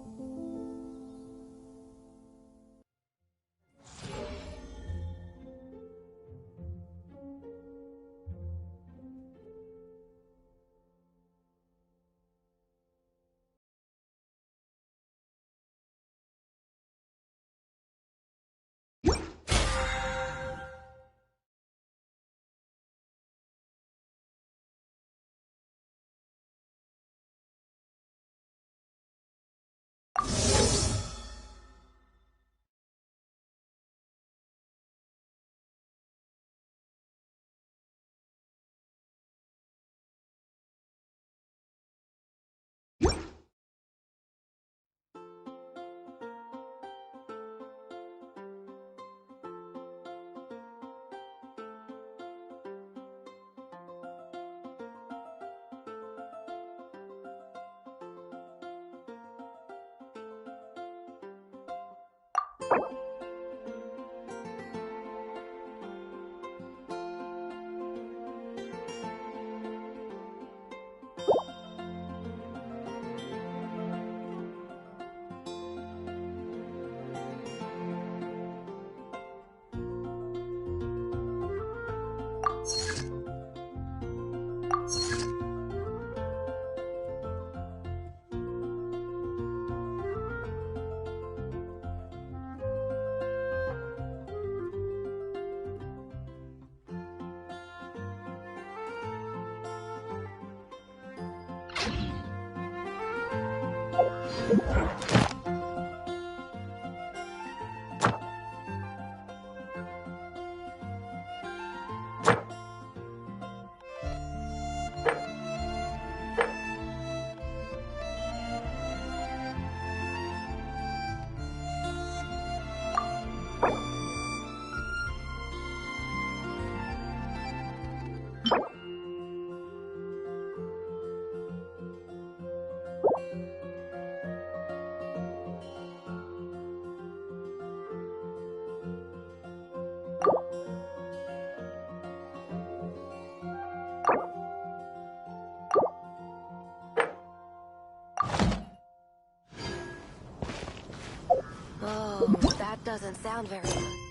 Oh, that doesn't sound very good.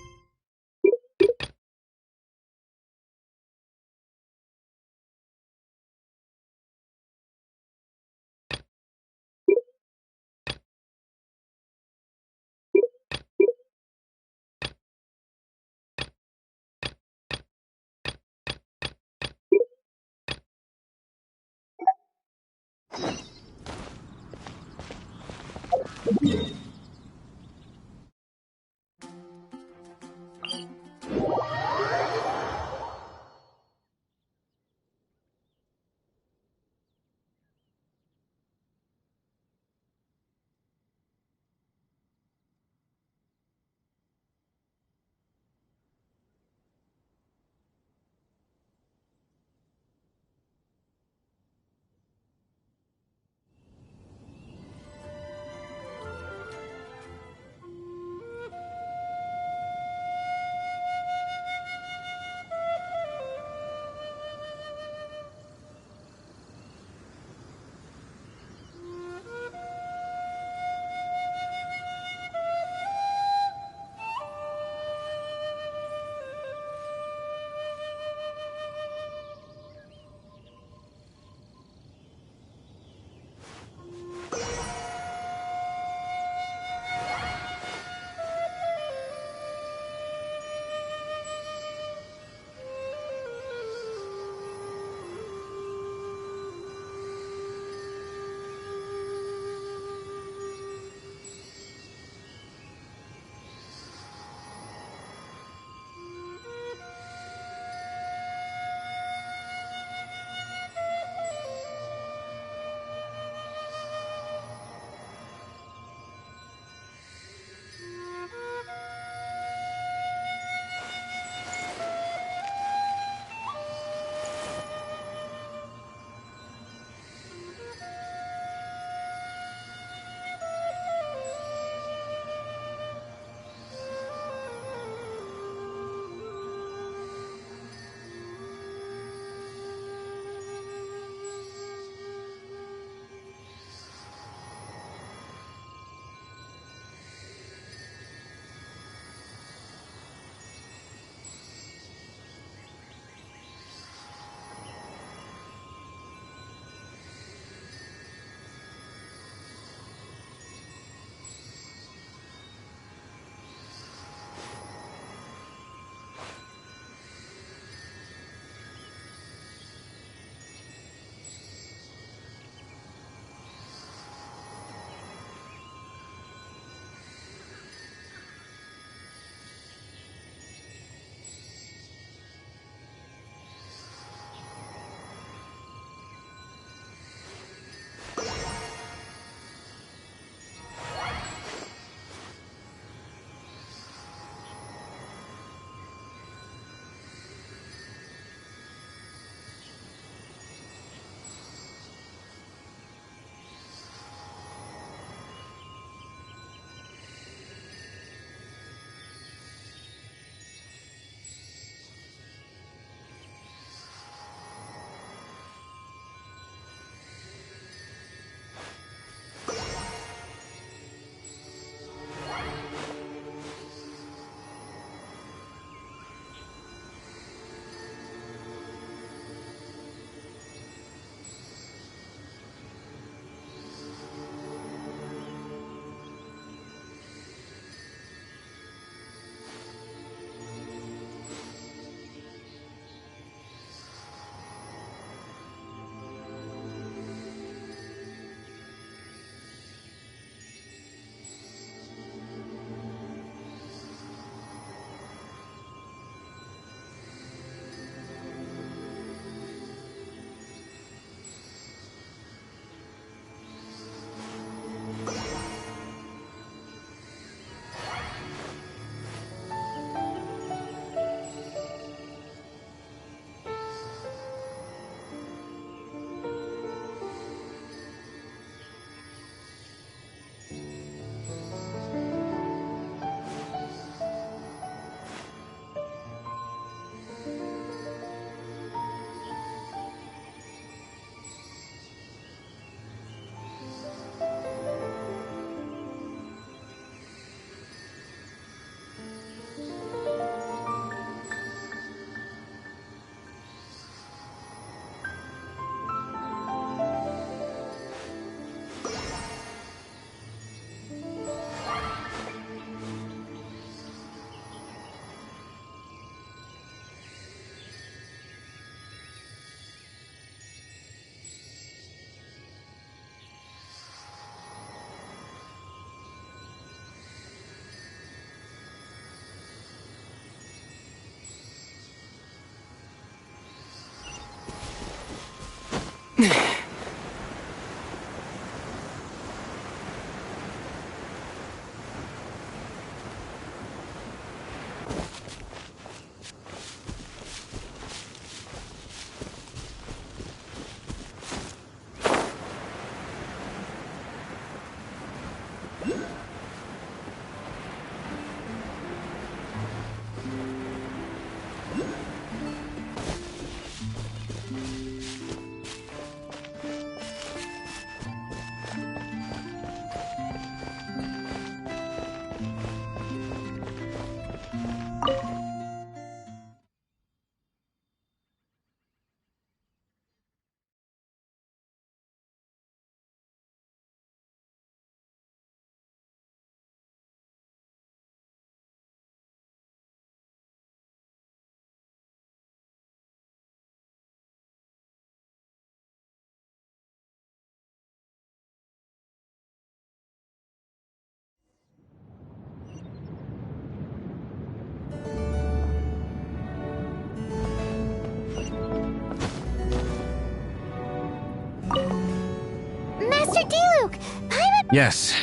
Master Diluc, Paimon... Yes.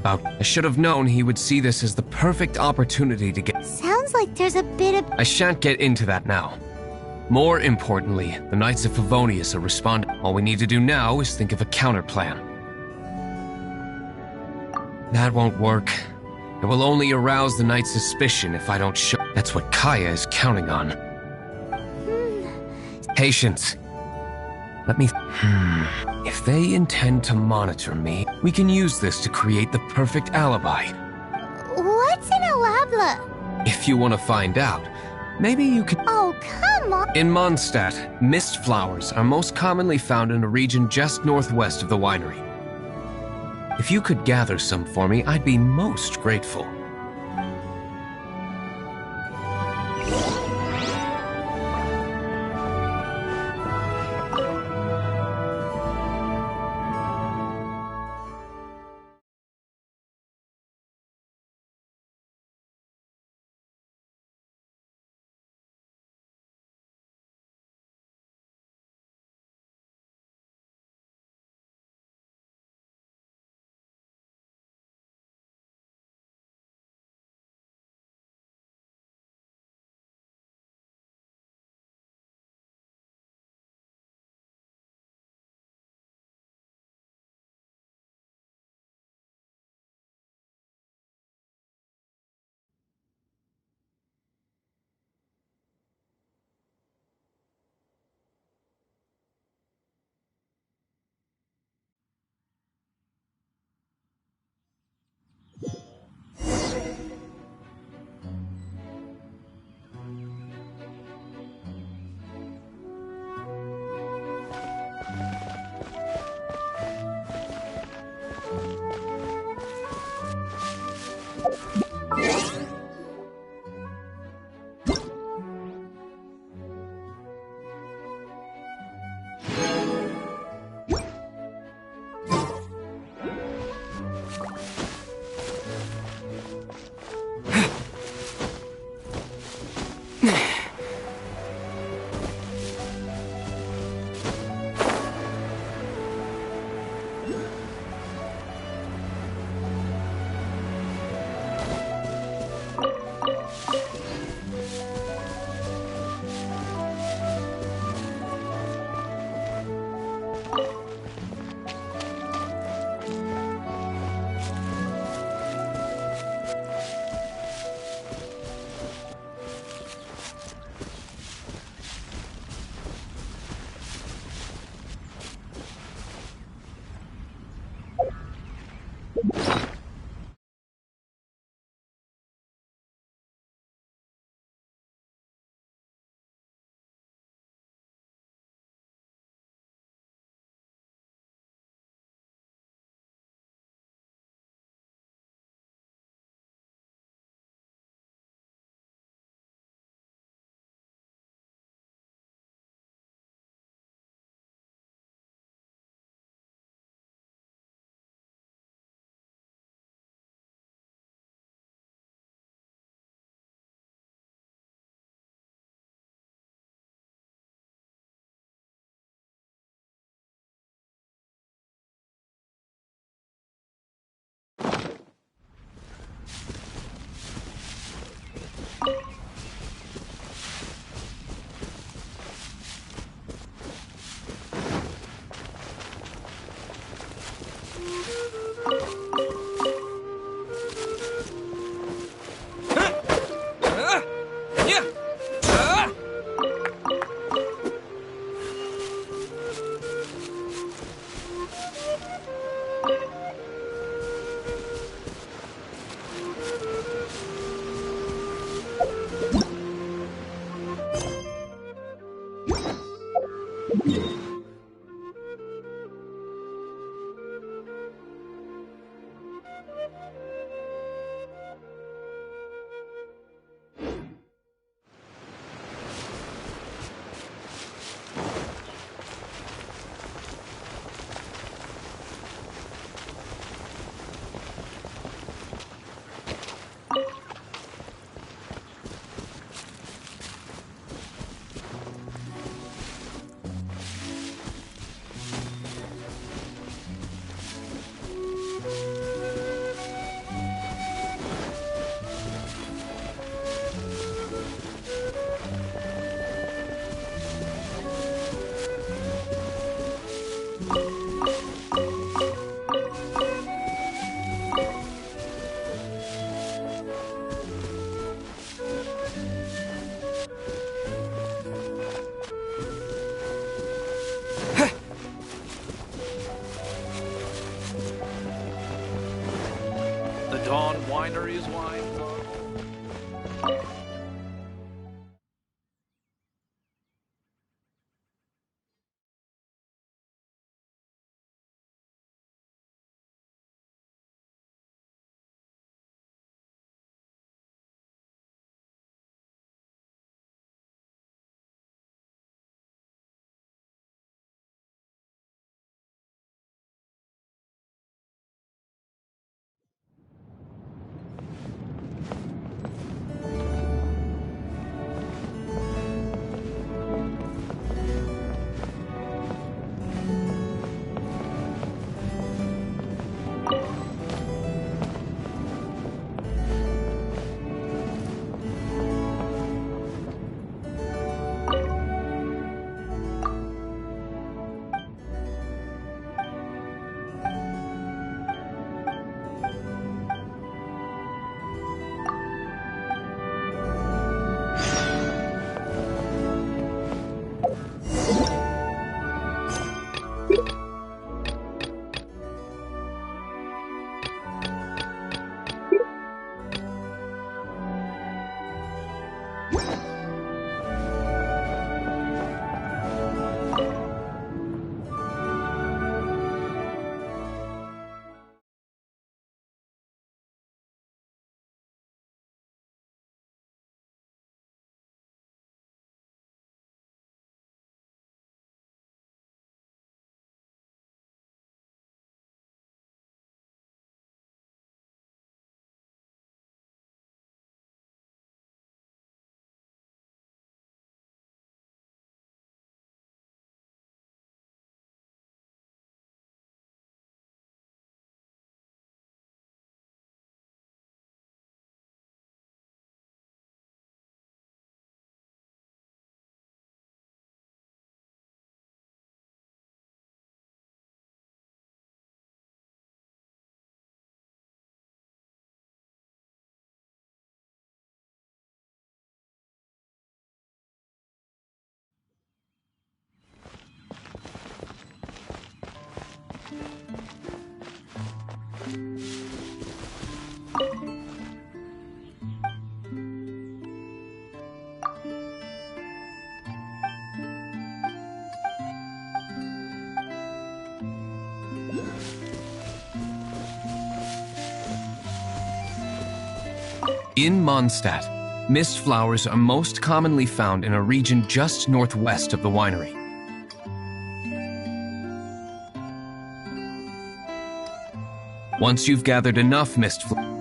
I should have known he would see this as the perfect opportunity to get... Sounds like there's a bit of... I shan't get into that now. More importantly, the Knights of Favonius are responding. All we need to do now is think of a counterplan. That won't work. It will only arouse the Knight's suspicion if I don't show... That's what Kaya is counting on. Patience. Let me... If they intend to monitor me, we can use this to create the perfect alibi. What's an alabla? If you want to find out, maybe you could... Oh, come on! In Mondstadt, mist flowers are most commonly found in a region just northwest of the winery. If you could gather some for me, I'd be most grateful. Dawn Winery's wine club. In Mondstadt, mist flowers are most commonly found in a region just northwest of the winery. Once you've gathered enough mist flowers,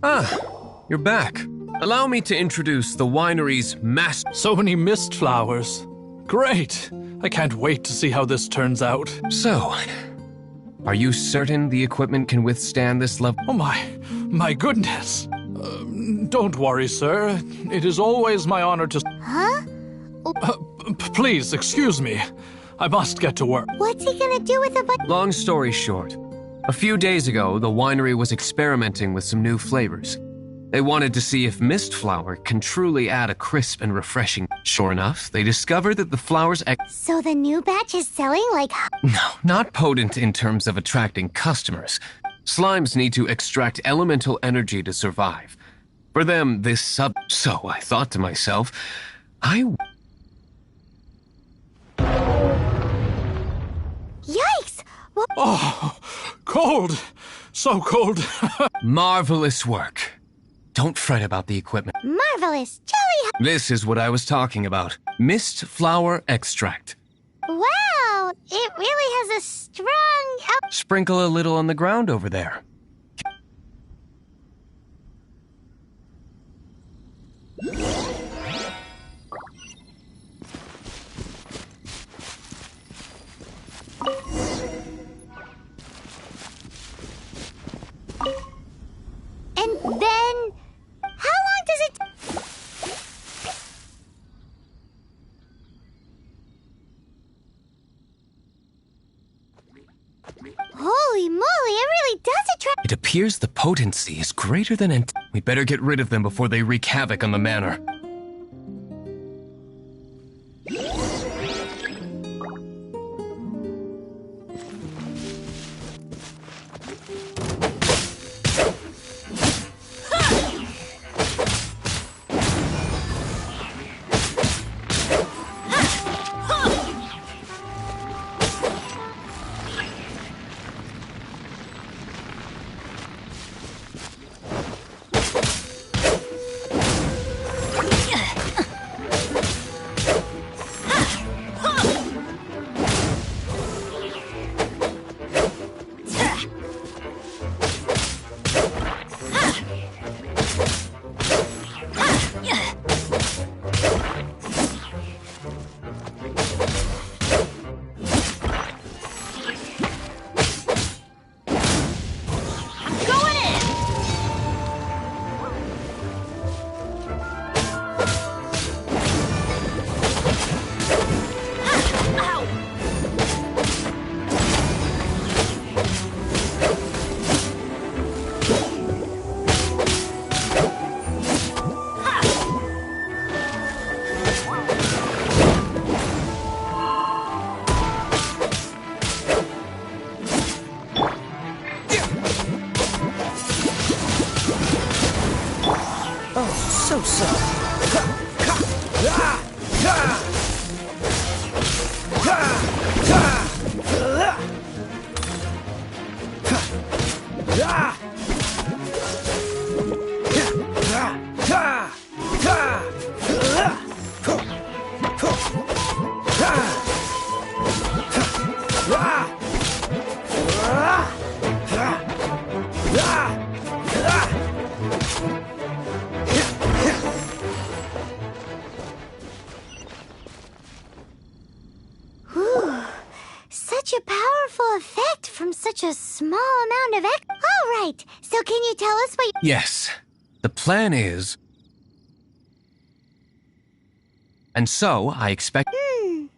Ah, you're back. Allow me to introduce the winery's master. So many mist flowers. Great! I can't wait to see how this turns out. So, are you certain the equipment can withstand this level? Oh my goodness. Don't worry, sir. It is always my honor to... Huh? Please, excuse me. I must get to work. What's he gonna do with a Long story short, a few days ago, the winery was experimenting with some new flavors. They wanted to see if mist flower can truly add a crisp and refreshing. Sure enough, they discovered that the flowers... So the new batch is selling like... No, not potent in terms of attracting customers. Slimes need to extract elemental energy to survive. For them, this sub... So I thought to myself, Yikes! What? Oh, cold! So cold. Marvelous work. Don't fret about the equipment. Marvelous! Jolly... This is what I was talking about. Mist flower extract. Wow! It really has a strong... Sprinkle a little on the ground over there. And then... How long does it... Holy moly, it really does attract... It appears the potency is greater than... We better get rid of them before they wreak havoc on the manor. Such a powerful effect from such a small amount of All right, so can you tell us what... Yes. The plan is... And so, I expect... You're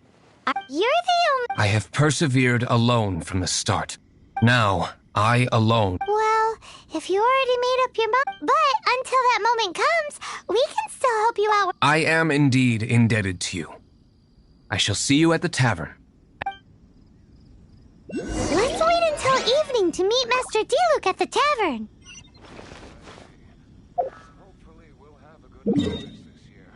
the only... I have persevered alone from the start. Now, I alone... Well, if you already made up your mind... But until that moment comes, we can still help you out. I am indeed indebted to you. I shall see you at the tavern. Let's wait until evening to meet Master Diluc at the tavern. Hopefully we'll have a good harvest this year.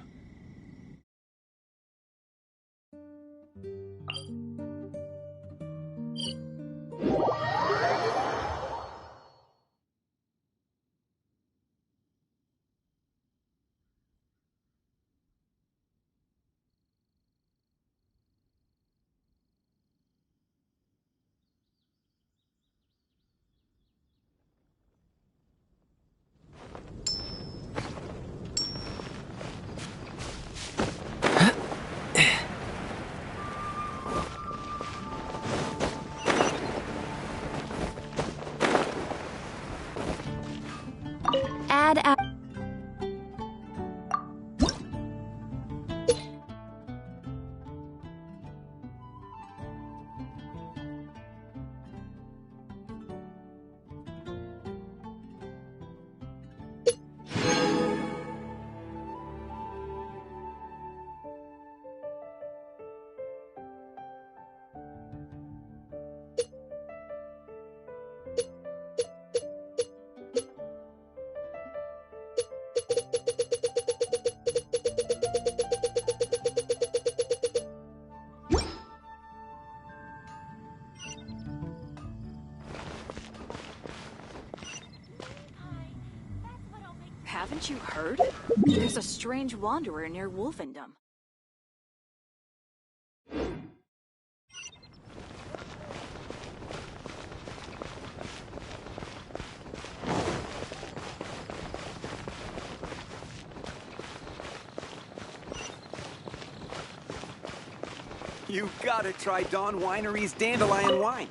bad at... Haven't you heard? There's a strange wanderer near Wolfendom. You gotta try Dawn Winery's dandelion wine.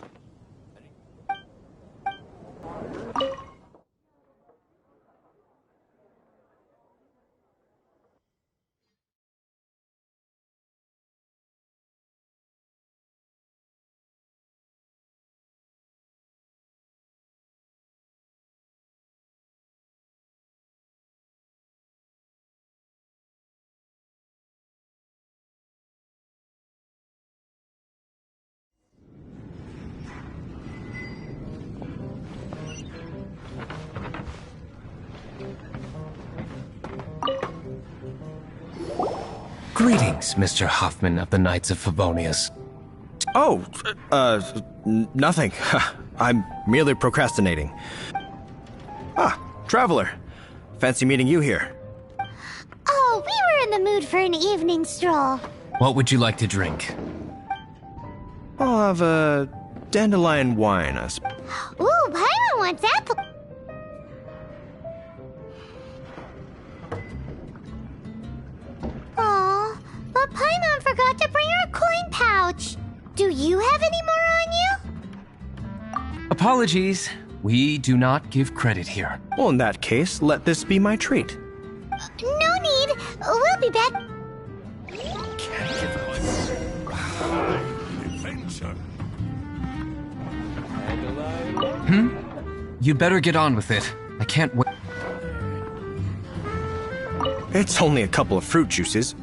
Greetings, Mr. Hoffman of the Knights of Favonius. Oh, nothing. I'm merely procrastinating. Ah, traveler. Fancy meeting you here. Oh, we were in the mood for an evening stroll. What would you like to drink? I'll have a dandelion wine, I suppose. Ooh, Paimon wants apple. Aw, but Paimon forgot to bring her coin pouch. Do you have any more on you? Apologies. We do not give credit here. Well, in that case, let this be my treat. No need. We'll be back. You better get on with it. I can't wait. It's only a couple of fruit juices.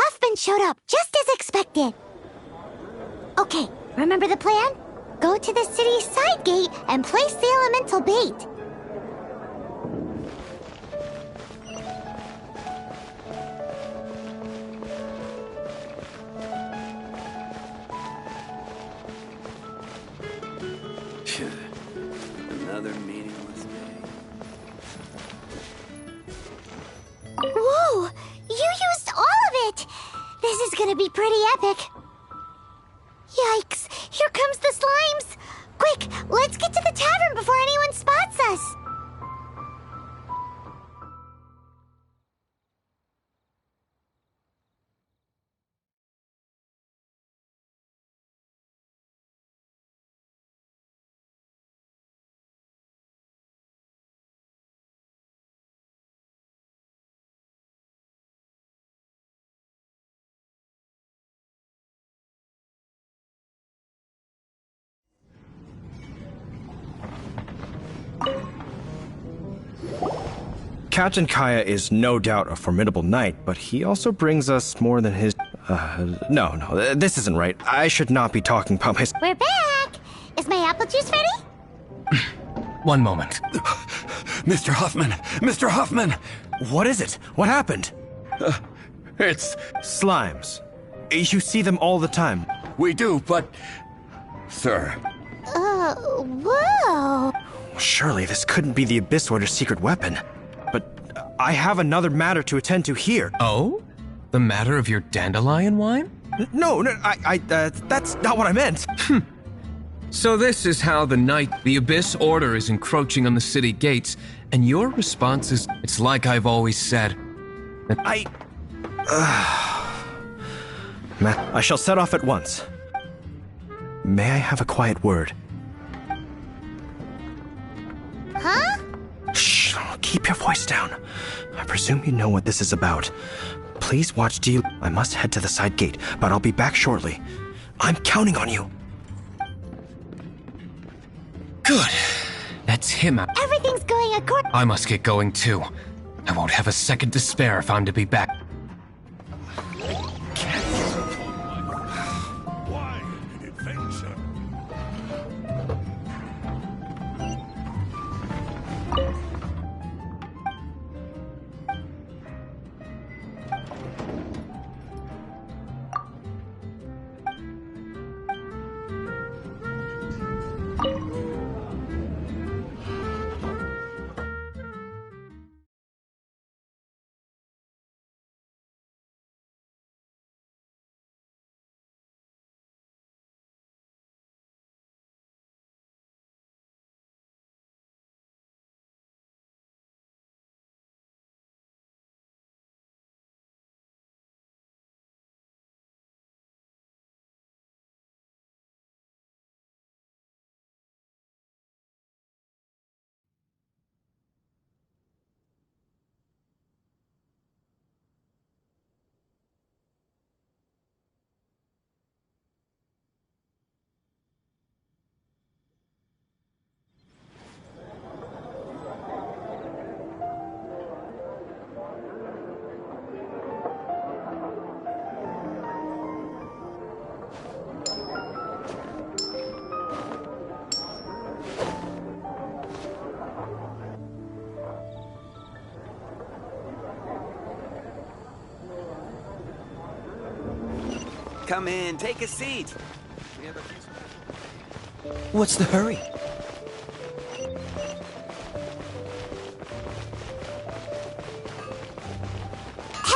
Hoffman showed up, just as expected. Okay, remember the plan? Go to the city's side gate and place the elemental bait. Another meaningless day. Whoa! You used all of it! This is gonna be pretty epic. Yikes! Here comes the slimes! Quick, let's get to the tavern before anyone spots us! Captain Kaya is no doubt a formidable knight, but he also brings us more than his... No, this isn't right. I should not be talking about my... We're back! Is my apple juice ready? One moment. Mr. Hoffman! Mr. Hoffman! What is it? What happened? It's... Slimes. You see them all the time. We do, but... Sir. Whoa! Surely this couldn't be the Abyss Order's secret weapon. But I have another matter to attend to here. Oh? The matter of your dandelion wine? No, that's not what I meant. So this is how the Abyss Order is encroaching on the city gates, and your response is, it's like I've always said. I shall set off at once. May I have a quiet word? Huh? Shh, keep your voice down. I presume you know what this is about. Please watch D. I must head to the side gate, but I'll be back shortly. I'm counting on you. Good. That's him out. Everything's going according... I must get going too. I won't have a second to spare if I'm to be back. Why an adventure? Come in, take a seat. What's the hurry?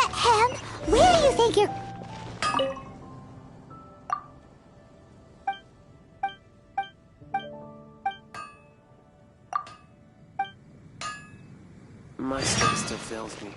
Ham, where do you think you're... My stomach still fails me.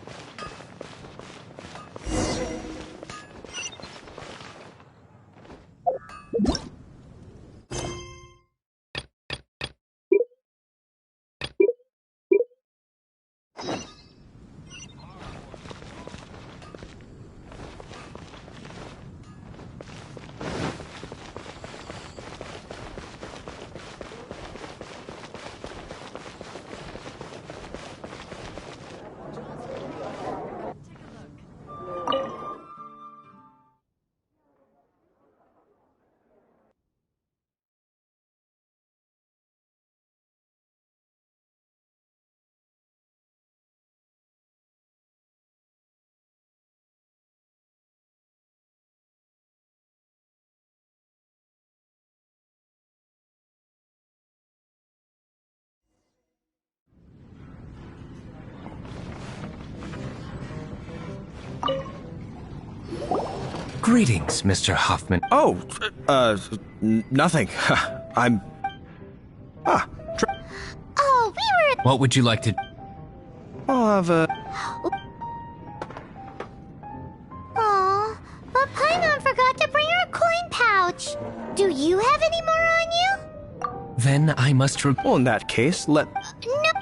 Greetings, Mr. Hoffman. Oh, nothing. I'm... Oh, we were... What would you like to... I'll have a... Aw, but Paimon forgot to bring her coin pouch. Do you have any more on you? Then I must... Well, in that case, let... No.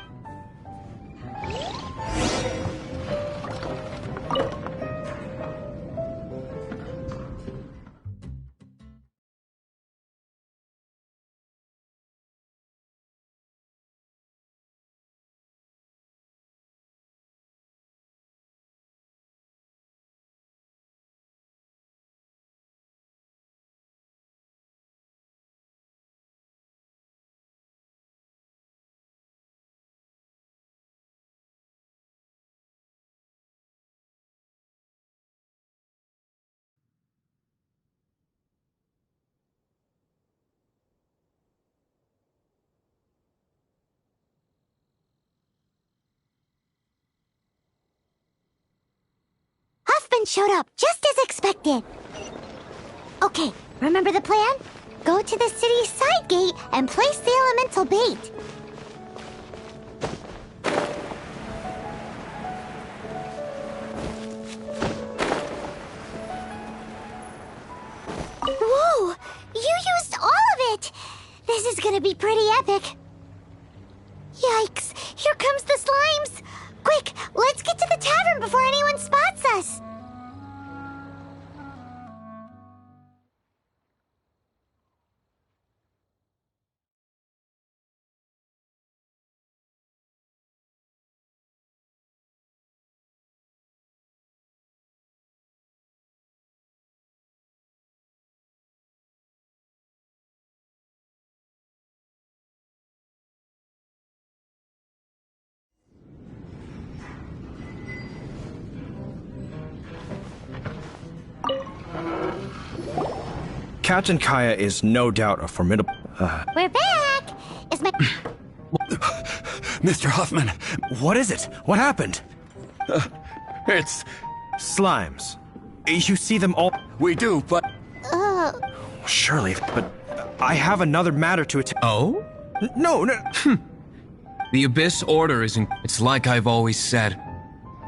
friend showed up, just as expected. Okay, remember the plan? Go to the city's side gate and place the elemental bait. Whoa! You used all of it! This is gonna be pretty epic. Yikes! Here comes the slimes! Quick, let's get to the tavern before anyone spots us! Captain Kaya is no doubt a formidable... We're back! Is my... Mr. Hoffman! What is it? What happened? It's... Slimes. You see them all... We do, but... Surely, but I have another matter to attend... Oh? No. The Abyss Order isn't... It's like I've always said.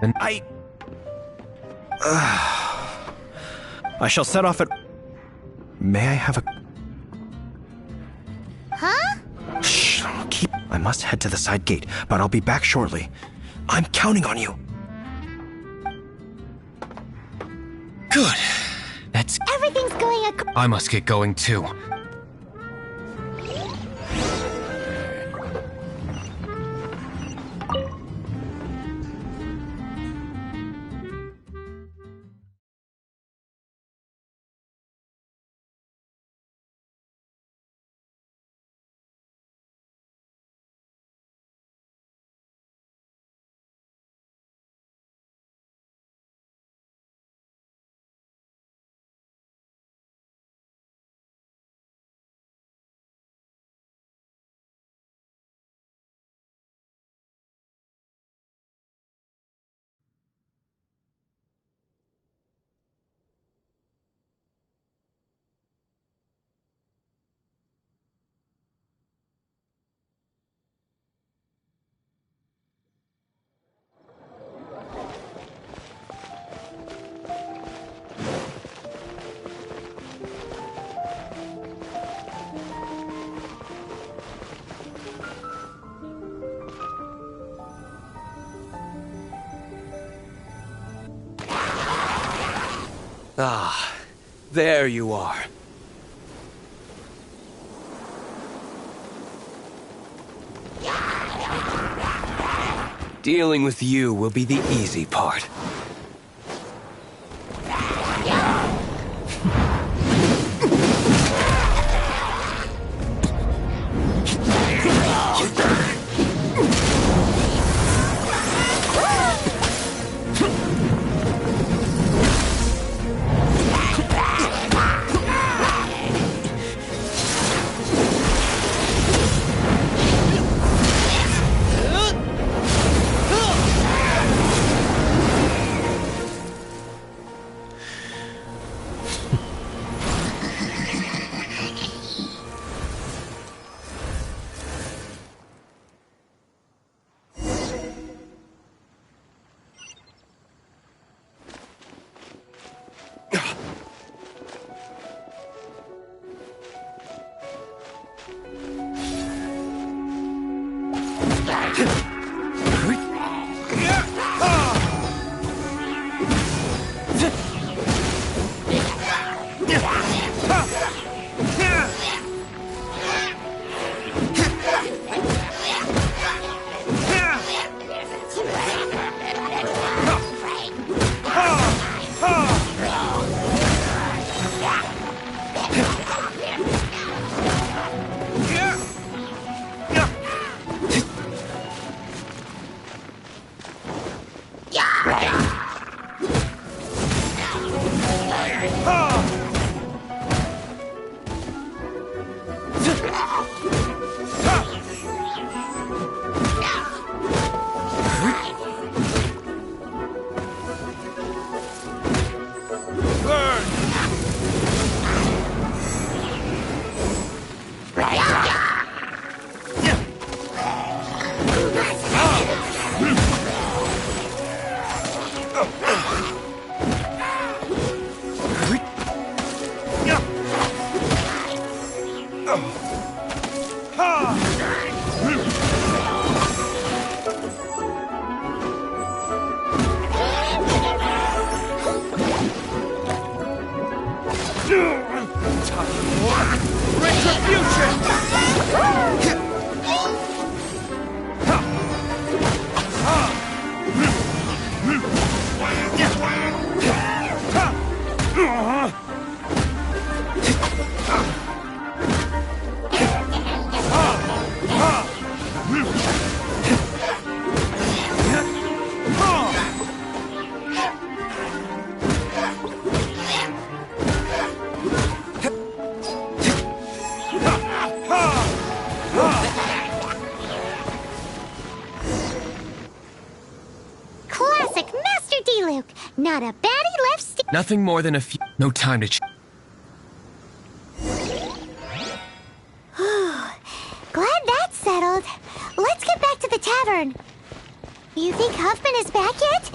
And I shall set off at... May I have a... Huh? Shh, I must head to the side gate, but I'll be back shortly. I'm counting on you. good. That's... Everything's going I must get going too. Ah, there you are. Dealing with you will be the easy part. a baddie left Nothing more than a few... No time to... Glad that's settled. Let's get back to the tavern. You think Huffman is back yet?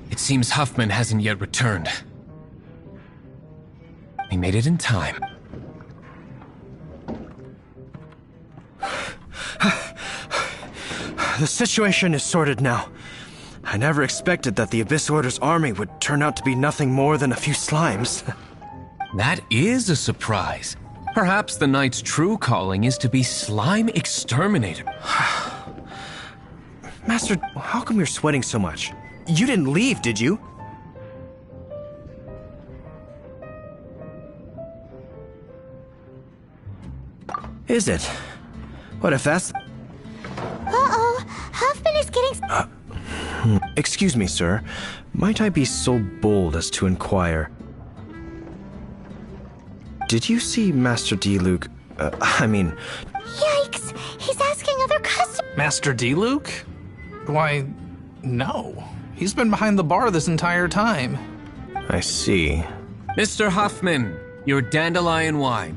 It seems Huffman hasn't yet returned. We made it in time. The situation is sorted now. I never expected that the Abyss Order's army would turn out to be nothing more than a few slimes. That is a surprise. Perhaps the Knight's true calling is to be slime exterminator. Master, how come you're sweating so much? You didn't leave, did you? Is it? What if that's... Uh-oh, Huffman is getting... Excuse me, sir. Might I be so bold as to inquire? Did you see Master D-Luke? Yikes! He's asking other customers... Master D-Luke? Why, no. He's been behind the bar this entire time. I see. Mr. Huffman, your dandelion wine.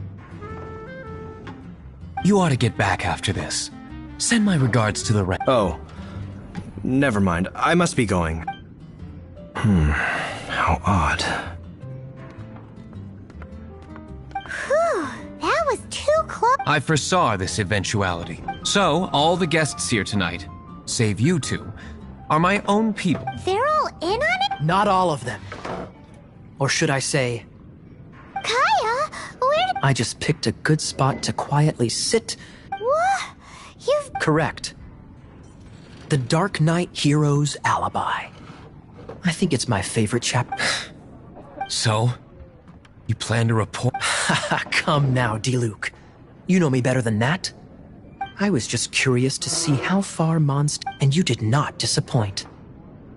You ought to get back after this. Send my regards to the rest. Oh. Never mind. I must be going. How odd. Whew, that was too close. I foresaw this eventuality. So, all the guests here tonight, save you two, are my own people. They're all in on it? Not all of them. Or should I say... Kaya, where did... I just picked a good spot to quietly sit... What? You've... Correct. The Dark Knight Hero's Alibi. I think it's my favorite chapter. So, you plan to report? Come now, D-Luke. You know me better than that. I was just curious to see how far Monst... And you did not disappoint.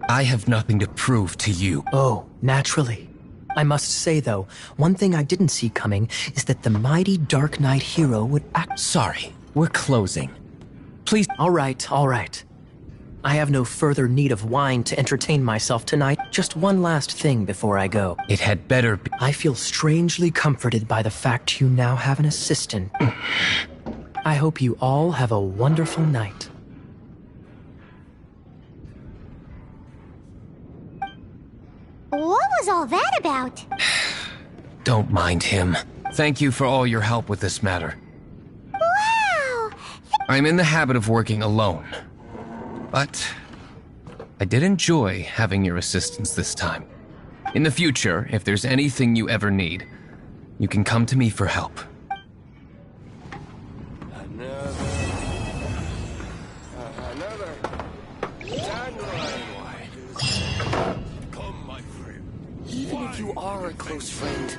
I have nothing to prove to you. Oh, naturally. I must say, though, one thing I didn't see coming is that the mighty Dark Knight hero would act... Sorry, we're closing. Please... All right. I have no further need of wine to entertain myself tonight. Just one last thing before I go. It had better be... I feel strangely comforted by the fact you now have an assistant. I hope you all have a wonderful night. What was all that about? Don't mind him. Thank you for all your help with this matter. Wow! I'm in the habit of working alone. But I did enjoy having your assistance this time. In the future, if there's anything you ever need, you can come to me for help. Another dandelion wine. Come, my friend. Even if you are a close friend.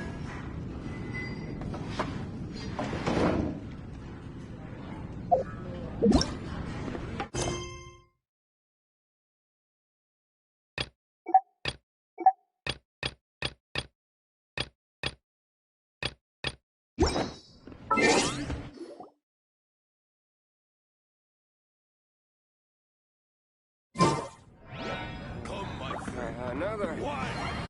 Another wine.